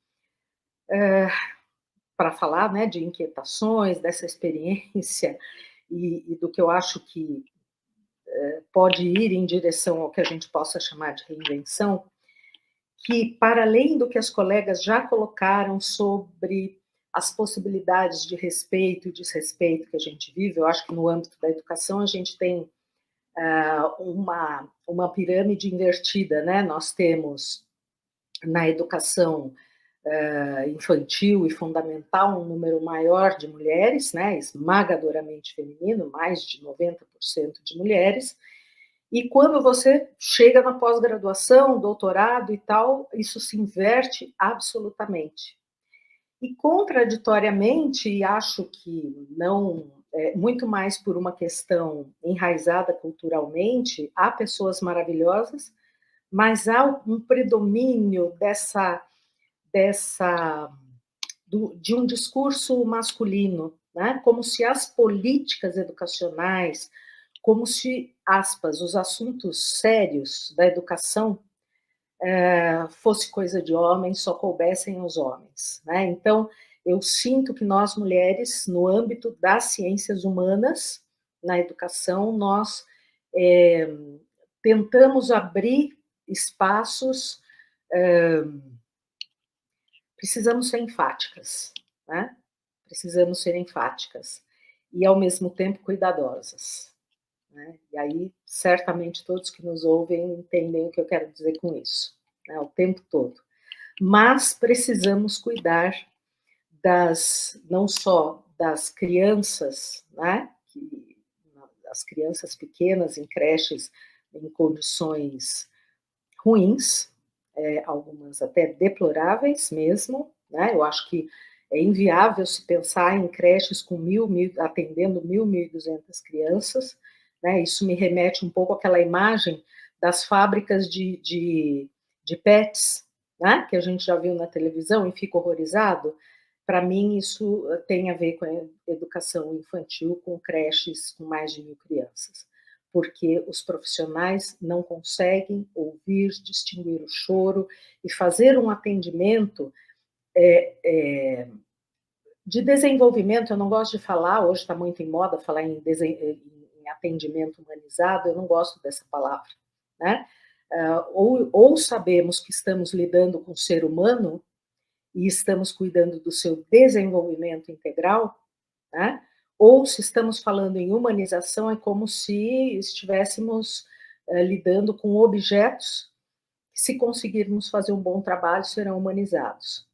para falar, né, de inquietações, dessa experiência e do que eu acho que pode ir em direção ao que a gente possa chamar de reinvenção, que, para além do que as colegas já colocaram sobre as possibilidades de respeito e desrespeito que a gente vive, eu acho que no âmbito da educação a gente tem uma pirâmide invertida, né? Nós temos na educação infantil e fundamental um número maior de mulheres, né? Esmagadoramente feminino, mais de 90% de mulheres, e quando você chega na pós-graduação, doutorado e tal, isso se inverte absolutamente. E, contraditoriamente, e acho que não, muito mais por uma questão enraizada culturalmente, há pessoas maravilhosas, mas há um predomínio de um discurso masculino, né? Como se as políticas educacionais, como se, aspas, os assuntos sérios da educação fosse coisa de homens, só coubessem aos homens, né? Então, eu sinto que nós, mulheres, no âmbito das ciências humanas, na educação, nós tentamos abrir espaços, precisamos ser enfáticas, né? Precisamos ser enfáticas e, ao mesmo tempo, cuidadosas, né? E aí, certamente, todos que nos ouvem entendem o que eu quero dizer com isso, né? O tempo todo. Mas precisamos cuidar não só das crianças, né? As crianças pequenas em creches em condições ruins, algumas até deploráveis mesmo, né? Eu acho que é inviável se pensar em creches com atendendo 1.200 crianças, né? Isso me remete um pouco àquela imagem das fábricas de pets, né? Que a gente já viu na televisão e fica horrorizado. Para mim, isso tem a ver com a educação infantil, com creches com mais de 1.000 crianças, porque os profissionais não conseguem ouvir, distinguir o choro e fazer um atendimento de desenvolvimento. Eu não gosto de falar, hoje está muito em moda falar em atendimento humanizado, eu não gosto dessa palavra, né? Ou sabemos que estamos lidando com o ser humano e estamos cuidando do seu desenvolvimento integral, né? Ou se estamos falando em humanização, é como se estivéssemos lidando com objetos que, se conseguirmos fazer um bom trabalho, serão humanizados.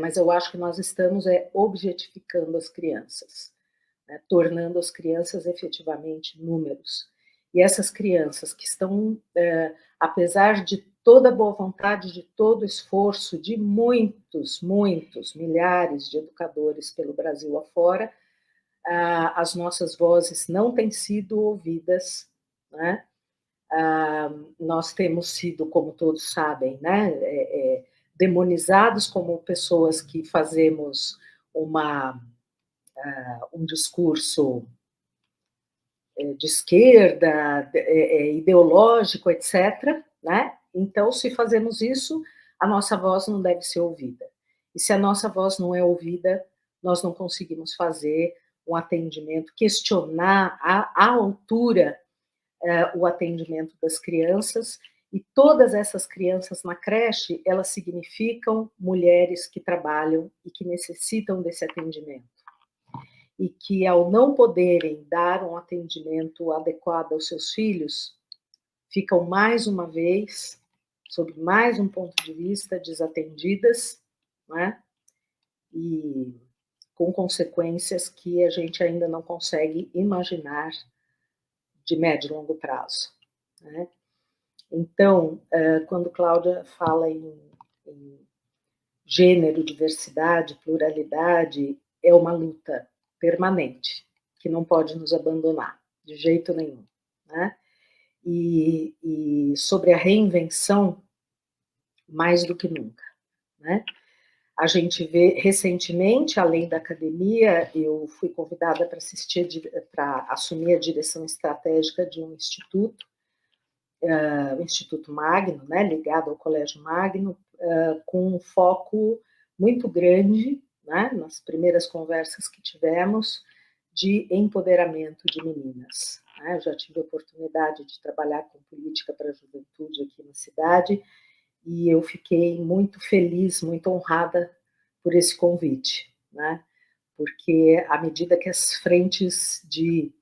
Mas eu acho que nós estamos objetificando as crianças, né? Tornando as crianças efetivamente números. E essas crianças que estão, apesar de toda a boa vontade, de todo o esforço de muitos, milhares de educadores pelo Brasil afora, as nossas vozes não têm sido ouvidas, né? Nós temos sido, como todos sabem, né, demonizados como pessoas que fazemos um discurso de esquerda, ideológico, etc., né? Então, se fazemos isso, a nossa voz não deve ser ouvida. E se a nossa voz não é ouvida, nós não conseguimos fazer um atendimento, questionar à altura o atendimento das crianças. E todas essas crianças na creche, elas significam mulheres que trabalham e que necessitam desse atendimento. E que, ao não poderem dar um atendimento adequado aos seus filhos, ficam mais uma vez, sob mais um ponto de vista, desatendidas, né? E com consequências que a gente ainda não consegue imaginar de médio e longo prazo, né? Então, quando Cláudia fala em gênero, diversidade, pluralidade, é uma luta permanente, que não pode nos abandonar, de jeito nenhum, né? E sobre a reinvenção, mais do que nunca, né? A gente vê, recentemente, além da academia, eu fui convidada para assumir a direção estratégica de um instituto, o Instituto Magno, né, ligado ao Colégio Magno, com um foco muito grande, né, nas primeiras conversas que tivemos, de empoderamento de meninas, né? Eu já tive a oportunidade de trabalhar com política para a juventude aqui na cidade e eu fiquei muito feliz, muito honrada por esse convite, né? Porque à medida que as frentes de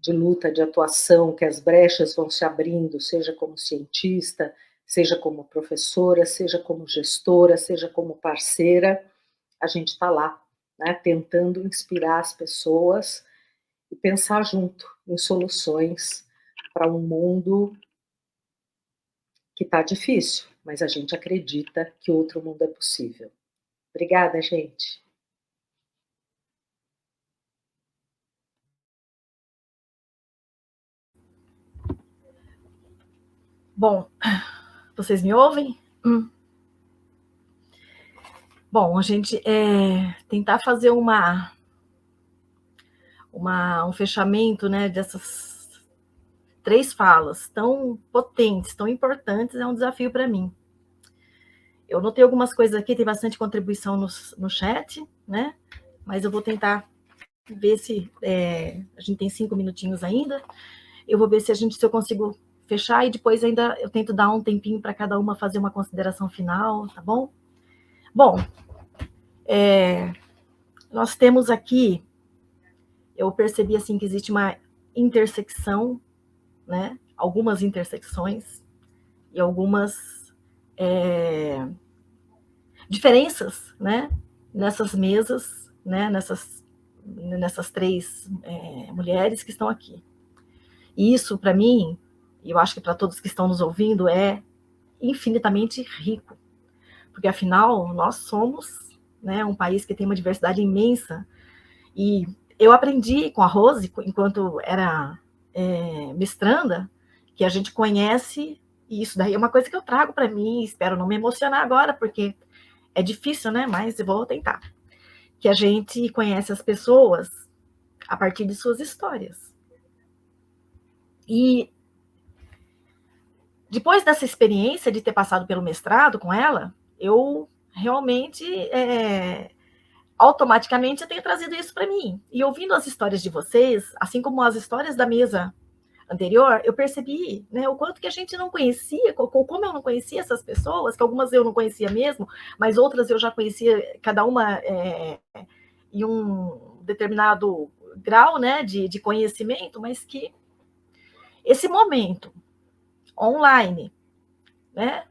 luta, de atuação, que as brechas vão se abrindo, seja como cientista, seja como professora, seja como gestora, seja como parceira, a gente está lá, né, tentando inspirar as pessoas e pensar junto em soluções para um mundo que está difícil, mas a gente acredita que outro mundo é possível. Obrigada, gente. Bom, vocês me ouvem? Bom, a gente tentar fazer um fechamento, né, dessas 3 falas tão potentes, tão importantes, é um desafio para mim. Eu notei algumas coisas aqui, tem bastante contribuição no chat, né? Mas eu vou tentar ver se a gente tem 5 minutinhos ainda. Eu vou ver se eu consigo fechar e depois ainda eu tento dar um tempinho para cada uma fazer uma consideração final, tá bom? Bom, nós temos aqui, eu percebi assim que existe uma intersecção, né? Algumas intersecções e algumas diferenças, né? Nessas mesas, né? Nessas 3 mulheres que estão aqui. E isso, para mim, e eu acho que para todos que estão nos ouvindo, é infinitamente rico, porque afinal nós somos, né, um país que tem uma diversidade imensa. E eu aprendi com a Rose, enquanto era mestranda, que a gente conhece, e isso daí é uma coisa que eu trago para mim, espero não me emocionar agora, porque é difícil, né? Mas eu vou tentar. Que a gente conhece as pessoas a partir de suas histórias. E depois dessa experiência de ter passado pelo mestrado com ela, eu realmente, automaticamente, eu tenho trazido isso para mim. E ouvindo as histórias de vocês, assim como as histórias da mesa anterior, eu percebi, né, o quanto que a gente não conhecia, como eu não conhecia essas pessoas, que algumas eu não conhecia mesmo, mas outras eu já conhecia, cada uma em um determinado grau, né, de conhecimento, mas que esse momento online, né,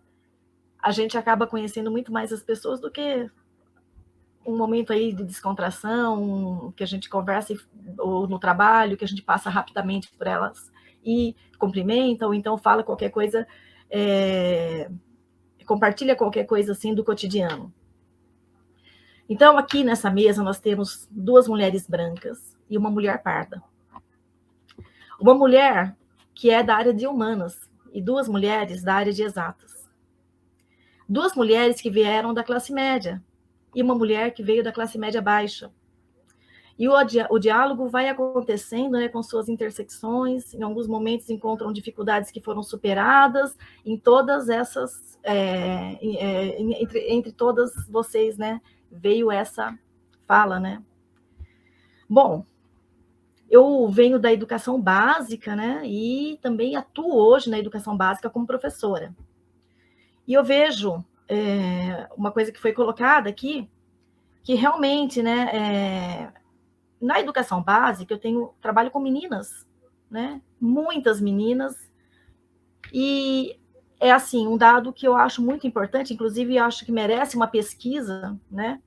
a gente acaba conhecendo muito mais as pessoas do que um momento aí de descontração, que a gente conversa ou no trabalho, que a gente passa rapidamente por elas e cumprimenta, ou então fala qualquer coisa, compartilha qualquer coisa assim do cotidiano. Então, aqui nessa mesa, nós temos 2 mulheres brancas e uma mulher parda. Uma mulher que é da área de humanas e 2 mulheres da área de exatas. 2 mulheres que vieram da classe média e uma mulher que veio da classe média baixa. E o diálogo vai acontecendo, né, com suas intersecções, em alguns momentos encontram dificuldades que foram superadas, em todas essas, entre todas vocês, né, veio essa fala, né. Bom, eu venho da educação básica, né, e também atuo hoje na educação básica como professora. E eu vejo uma coisa que foi colocada aqui, que realmente, né, na educação básica, eu trabalho com meninas, né? Muitas meninas, e é assim, um dado que eu acho muito importante, inclusive acho que merece uma pesquisa, né?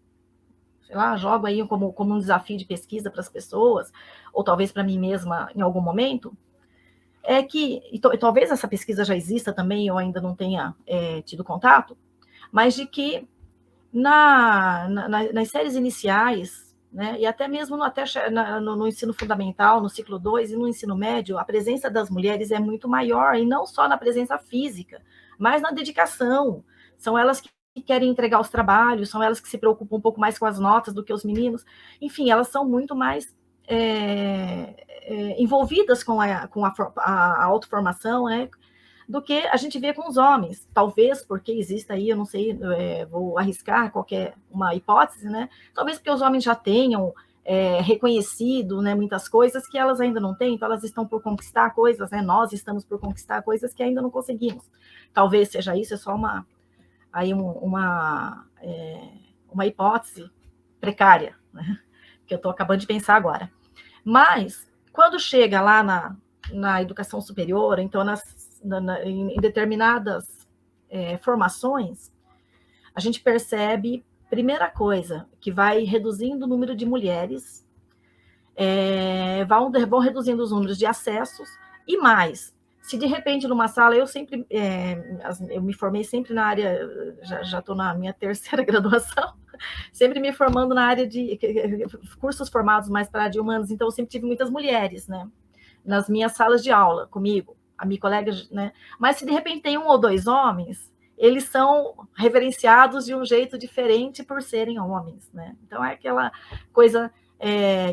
Sei lá, jogo aí como um desafio de pesquisa para as pessoas, ou talvez para mim mesma em algum momento, é que, e talvez essa pesquisa já exista também, eu ainda não tenha tido contato, mas de que nas séries iniciais, né, e até mesmo no ensino fundamental, no ciclo 2 e no ensino médio, a presença das mulheres é muito maior, e não só na presença física, mas na dedicação. São elas que querem entregar os trabalhos, são elas que se preocupam um pouco mais com as notas do que os meninos. Enfim, elas são muito mais envolvidas com a autoformação, né, do que a gente vê com os homens. Talvez porque exista aí, eu não sei, vou arriscar qualquer uma hipótese, né? Talvez porque os homens já tenham reconhecido, né, muitas coisas que elas ainda não têm, então elas estão por conquistar coisas, né? Nós estamos por conquistar coisas que ainda não conseguimos. Talvez seja isso, é só uma hipótese precária, né, que eu estou acabando de pensar agora. Mas, quando chega lá na educação superior, então em determinadas formações, a gente percebe, primeira coisa, que vai reduzindo o número de mulheres, vão reduzindo os números de acessos, e mais, se de repente numa sala, eu me formei sempre na área, já estou na minha 3ª graduação, sempre me formando na área de cursos formados mais para a área de humanos, então eu sempre tive muitas mulheres, né, nas minhas salas de aula comigo, a minha colega, né, mas se de repente tem 1 ou 2 homens, eles são reverenciados de um jeito diferente por serem homens, né? Então é aquela coisa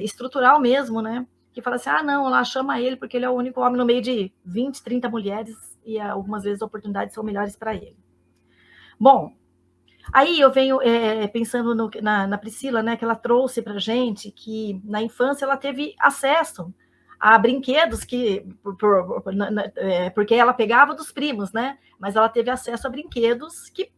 estrutural mesmo, né? Que fala assim, não, lá chama ele porque ele é o único homem no meio de 20, 30 mulheres e algumas vezes as oportunidades são melhores para ele. Bom, aí eu venho pensando na Priscila, né, que ela trouxe para a gente que na infância ela teve acesso a brinquedos porque ela pegava dos primos, né? Mas ela teve acesso a brinquedos que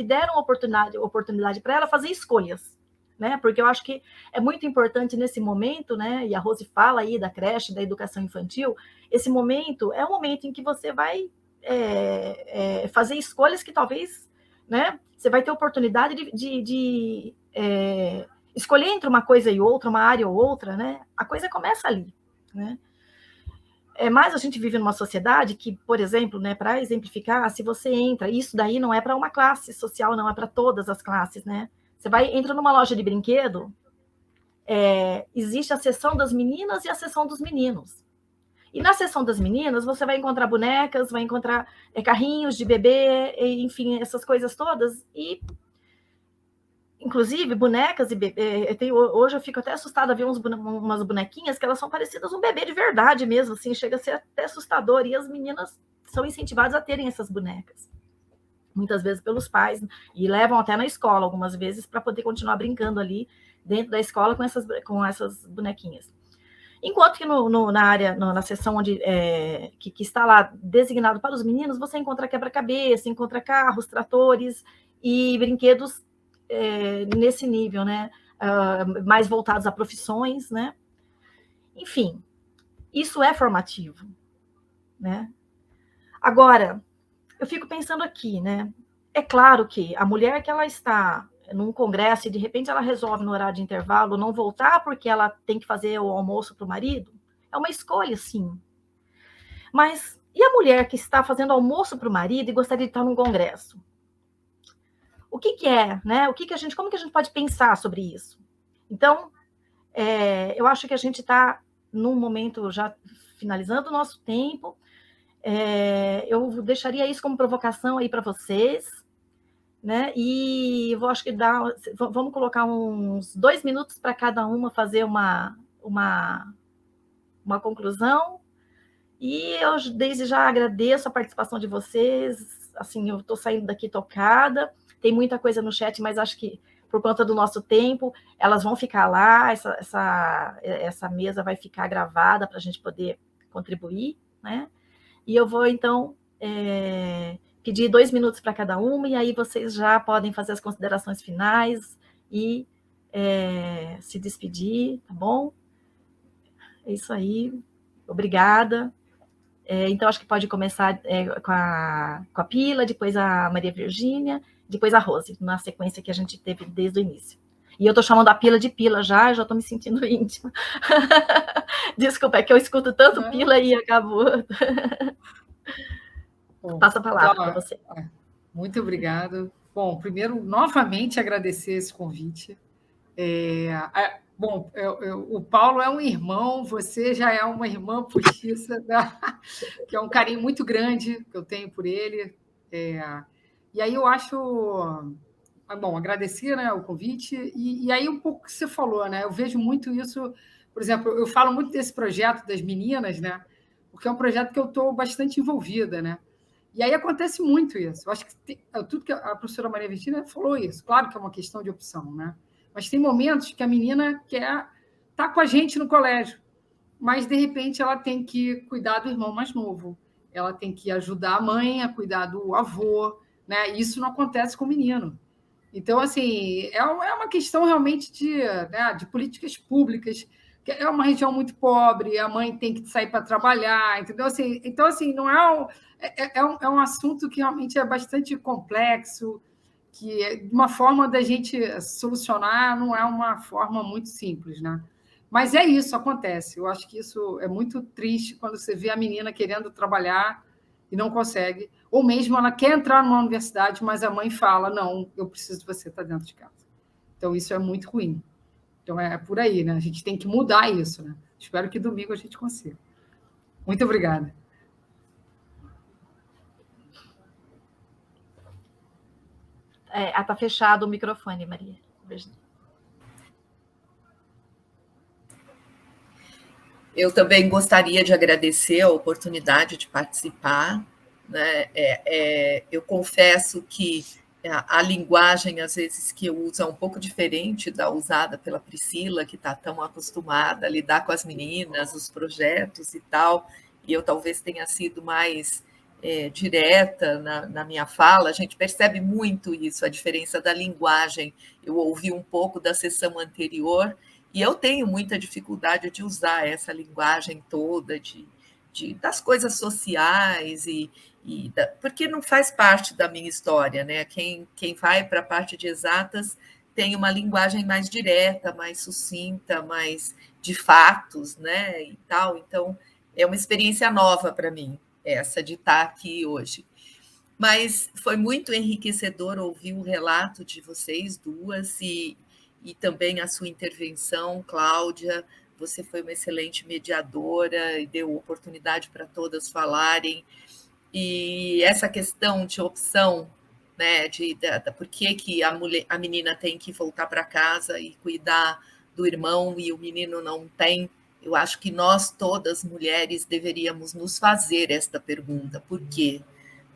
deram oportunidade para ela fazer escolhas, né? Porque eu acho que é muito importante nesse momento, né? E a Rose fala aí da creche, da educação infantil. Esse momento é um momento em que você vai fazer escolhas que talvez, né? Você vai ter oportunidade de escolher entre uma coisa e outra, uma área ou outra, né? A coisa começa ali, né? Mas a gente vive numa sociedade que, por exemplo, né, para exemplificar, se você entra, isso daí não é para uma classe social, não é para todas as classes, né? Você entra numa loja de brinquedo, existe a seção das meninas e a seção dos meninos. E na seção das meninas, você vai encontrar bonecas, vai encontrar carrinhos de bebê, enfim, essas coisas todas, e inclusive, bonecas e bebê. Hoje eu fico até assustada a ver umas bonequinhas que elas são parecidas um bebê de verdade mesmo, assim, chega a ser até assustador. E as meninas são incentivadas a terem essas bonecas, muitas vezes pelos pais, e levam até na escola, algumas vezes, para poder continuar brincando ali dentro da escola com essas bonequinhas. Enquanto que na área, na seção onde que está lá designado para os meninos, você encontra quebra-cabeça, encontra carros, tratores e brinquedos nesse nível, né? Mais voltados a profissões, né? Enfim, isso é formativo, né? Agora, eu fico pensando aqui, né? É claro que a mulher que ela está num congresso e de repente ela resolve no horário de intervalo não voltar porque ela tem que fazer o almoço para o marido, é uma escolha, sim. Mas e a mulher que está fazendo almoço para o marido e gostaria de estar num congresso? O que é, né? Como que a gente pode pensar sobre isso? Então, eu acho que a gente está num momento já finalizando o nosso tempo. Eu deixaria isso como provocação aí para vocês, né? E eu acho que vamos colocar uns 2 minutos para cada uma fazer uma conclusão. E eu desde já agradeço a participação de vocês. Assim, eu estou saindo daqui tocada. Tem muita coisa no chat, mas acho que por conta do nosso tempo, elas vão ficar lá, essa mesa vai ficar gravada para a gente poder contribuir, né? E eu vou, então, pedir 2 minutos para cada uma, e aí vocês já podem fazer as considerações finais e se despedir, tá bom? É isso aí. Obrigada. Então, acho que pode começar com a Pila, depois a Maria Virgínia, depois a Rose, na sequência que a gente teve desde o início. E eu estou chamando a Pila de Pila já estou me sentindo íntima. Desculpa, é que eu escuto tanto Pila e acabo... Passa a palavra para você. Muito obrigada. Bom, primeiro, novamente agradecer esse convite. Bom, o Paulo é um irmão, você já é uma irmã postiça, que é um carinho muito grande que eu tenho por ele. E aí eu acho... Bom, agradecer, né, o convite. E aí um pouco que você falou, né? Eu vejo muito isso... Por exemplo, eu falo muito desse projeto das meninas, né? Porque é um projeto que eu estou bastante envolvida, né? E aí acontece muito isso. Eu acho que tudo que a professora Maria Virgínia falou isso. Claro que é uma questão de opção, né? Mas tem momentos que a menina quer estar com a gente no colégio, mas, de repente, ela tem que cuidar do irmão mais novo, ela tem que ajudar a mãe a cuidar do avô, né? Isso não acontece com o menino. Então, assim, é uma questão realmente de políticas públicas, que é uma região muito pobre, a mãe tem que sair para trabalhar, entendeu? Então, assim, não é um assunto que realmente é bastante complexo, que uma forma da gente solucionar não é uma forma muito simples, né? Mas é isso, acontece. Eu acho que isso é muito triste quando você vê a menina querendo trabalhar e não consegue, ou mesmo ela quer entrar numa universidade, mas a mãe fala, não, eu preciso de você estar dentro de casa. Então, isso é muito ruim. Então, é por aí, né? A gente tem que mudar isso, né? Espero que domingo a gente consiga. Muito obrigada. Está fechado o microfone, Maria. Eu também gostaria de agradecer a oportunidade de participar, né? Eu confesso que a linguagem, às vezes, que eu uso é um pouco diferente da usada pela Priscila, que está tão acostumada a lidar com as meninas, os projetos e tal, e eu talvez tenha sido mais direta na minha fala. A gente percebe muito isso, a diferença da linguagem. Eu ouvi um pouco da sessão anterior, e eu tenho muita dificuldade de usar essa linguagem toda das coisas sociais porque não faz parte da minha história, né? Quem vai para a parte de exatas tem uma linguagem mais direta, mais sucinta, mais de fatos, né? E tal. Então, é uma experiência nova para mim, essa de estar aqui hoje. Mas foi muito enriquecedor ouvir o relato de vocês duas e também a sua intervenção, Cláudia. Você foi uma excelente mediadora e deu oportunidade para todas falarem. E essa questão de opção, né, por que a menina tem que voltar para casa e cuidar do irmão e o menino não tem, eu acho que nós todas, mulheres, deveríamos nos fazer esta pergunta. Por quê?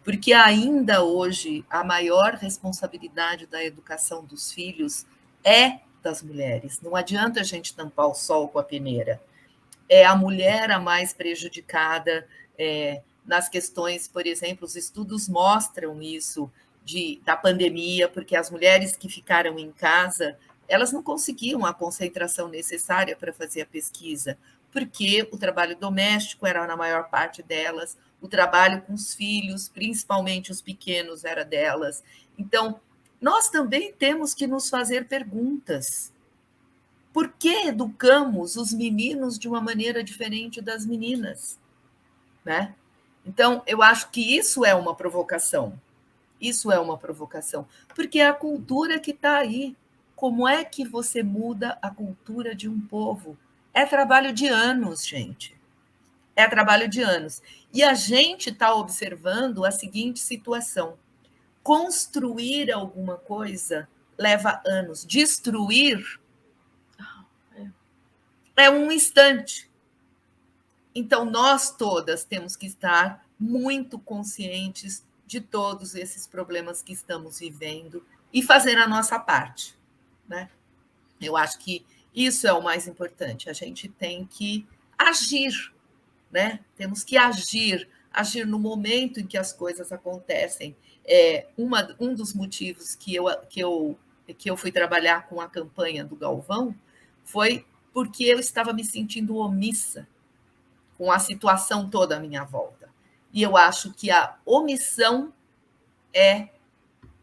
Porque ainda hoje a maior responsabilidade da educação dos filhos é das mulheres. Não adianta a gente tampar o sol com a peneira. É a mulher a mais prejudicada nas questões, por exemplo, os estudos mostram isso da pandemia, porque as mulheres que ficaram em casa, elas não conseguiam a concentração necessária para fazer a pesquisa, porque o trabalho doméstico era na maior parte delas, o trabalho com os filhos, principalmente os pequenos, era delas. Então, nós também temos que nos fazer perguntas. Por que educamos os meninos de uma maneira diferente das meninas? Né? Então, eu acho que isso é uma provocação. Isso é uma provocação. Porque é a cultura que está aí. Como é que você muda a cultura de um povo? É trabalho de anos, gente. É trabalho de anos. E a gente está observando a seguinte situação. Construir alguma coisa leva anos. Destruir é um instante. Então, nós todas temos que estar muito conscientes de todos esses problemas que estamos vivendo e fazer a nossa parte, né? Eu acho que isso é o mais importante. A gente tem que agir, né? Temos que agir no momento em que as coisas acontecem. Um dos motivos que eu fui trabalhar com a campanha do Galvão foi porque eu estava me sentindo omissa com a situação toda à minha volta. E eu acho que a omissão é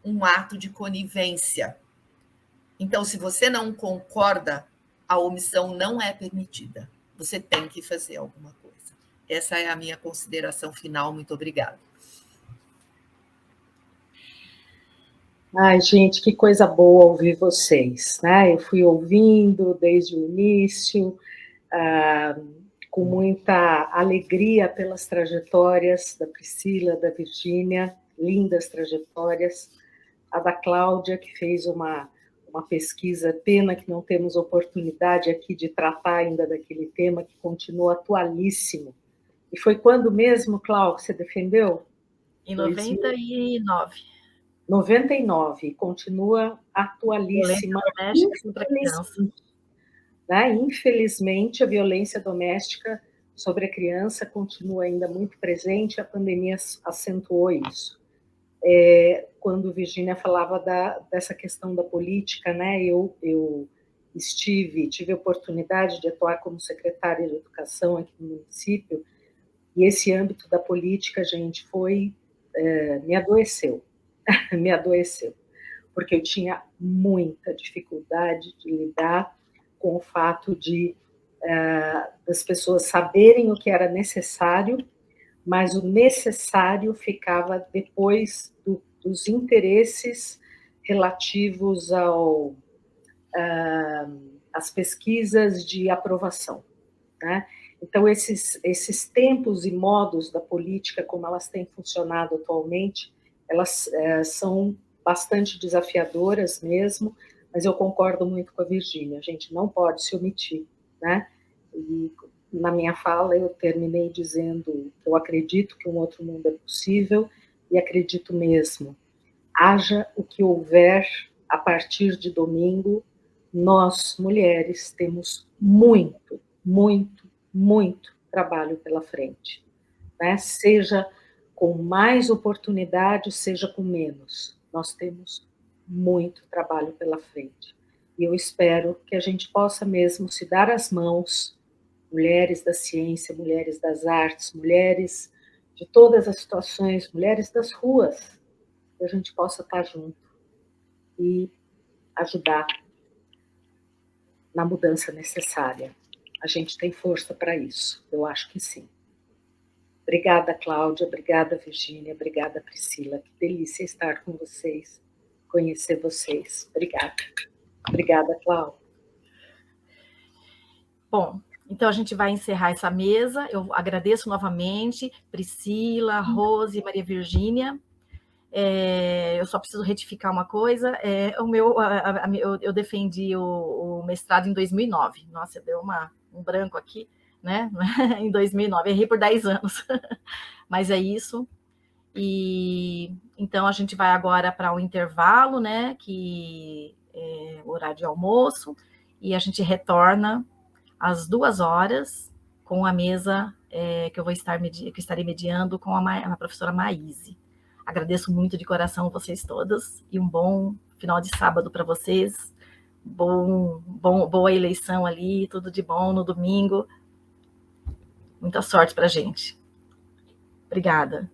um ato de conivência. Então, se você não concorda, a omissão não é permitida. Você tem que fazer alguma coisa. Essa é a minha consideração final. Muito obrigada. Ai, gente, que coisa boa ouvir vocês, né? Eu fui ouvindo desde o início, com muita alegria pelas trajetórias da Priscila, da Virgínia, lindas trajetórias, a da Cláudia, que fez uma pesquisa, pena que não temos oportunidade aqui de tratar ainda daquele tema, que continua atualíssimo. E foi quando mesmo, Cláudia, que você defendeu? Em 99. 99, continua atualíssima. Infelizmente, a violência doméstica sobre a criança continua ainda muito presente, a pandemia acentuou isso. Quando Virgínia falava dessa questão da política, né, eu tive a oportunidade de atuar como secretária de educação aqui no município, e esse âmbito da política, gente, me adoeceu, porque eu tinha muita dificuldade de lidar com o fato das pessoas saberem o que era necessário, mas o necessário ficava depois dos interesses relativos às pesquisas de aprovação, né? Então, esses tempos e modos da política, como elas têm funcionado atualmente, elas são bastante desafiadoras mesmo, mas eu concordo muito com a Virgínia, a gente não pode se omitir, né? E na minha fala eu terminei dizendo que eu acredito que um outro mundo é possível e acredito mesmo. Haja o que houver a partir de domingo, nós, mulheres, temos muito, muito, muito trabalho pela frente, né? Seja com mais oportunidade, seja com menos. Nós temos muito trabalho pela frente. E eu espero que a gente possa mesmo se dar as mãos, mulheres da ciência, mulheres das artes, mulheres de todas as situações, mulheres das ruas, que a gente possa estar junto e ajudar na mudança necessária. A gente tem força para isso, eu acho que sim. Obrigada, Cláudia, obrigada, Virgínia, obrigada, Priscila. Que delícia estar com vocês, conhecer vocês. Obrigada. Obrigada, Cláudia. Bom, então a gente vai encerrar essa mesa. Eu agradeço novamente, Priscila, Rose e Maria Virgínia. Eu só preciso retificar uma coisa. Eu defendi o mestrado em 2009. Nossa, deu um branco aqui, né? Em 2009. Errei por 10 anos. Mas é isso. E então a gente vai agora para o intervalo, né? Que é o horário de almoço. E a gente retorna às 2h com a mesa que eu estarei mediando com a professora Maíse. Agradeço muito de coração vocês todas e um bom final de sábado para vocês. Boa eleição ali, tudo de bom no domingo. Muita sorte para a gente. Obrigada.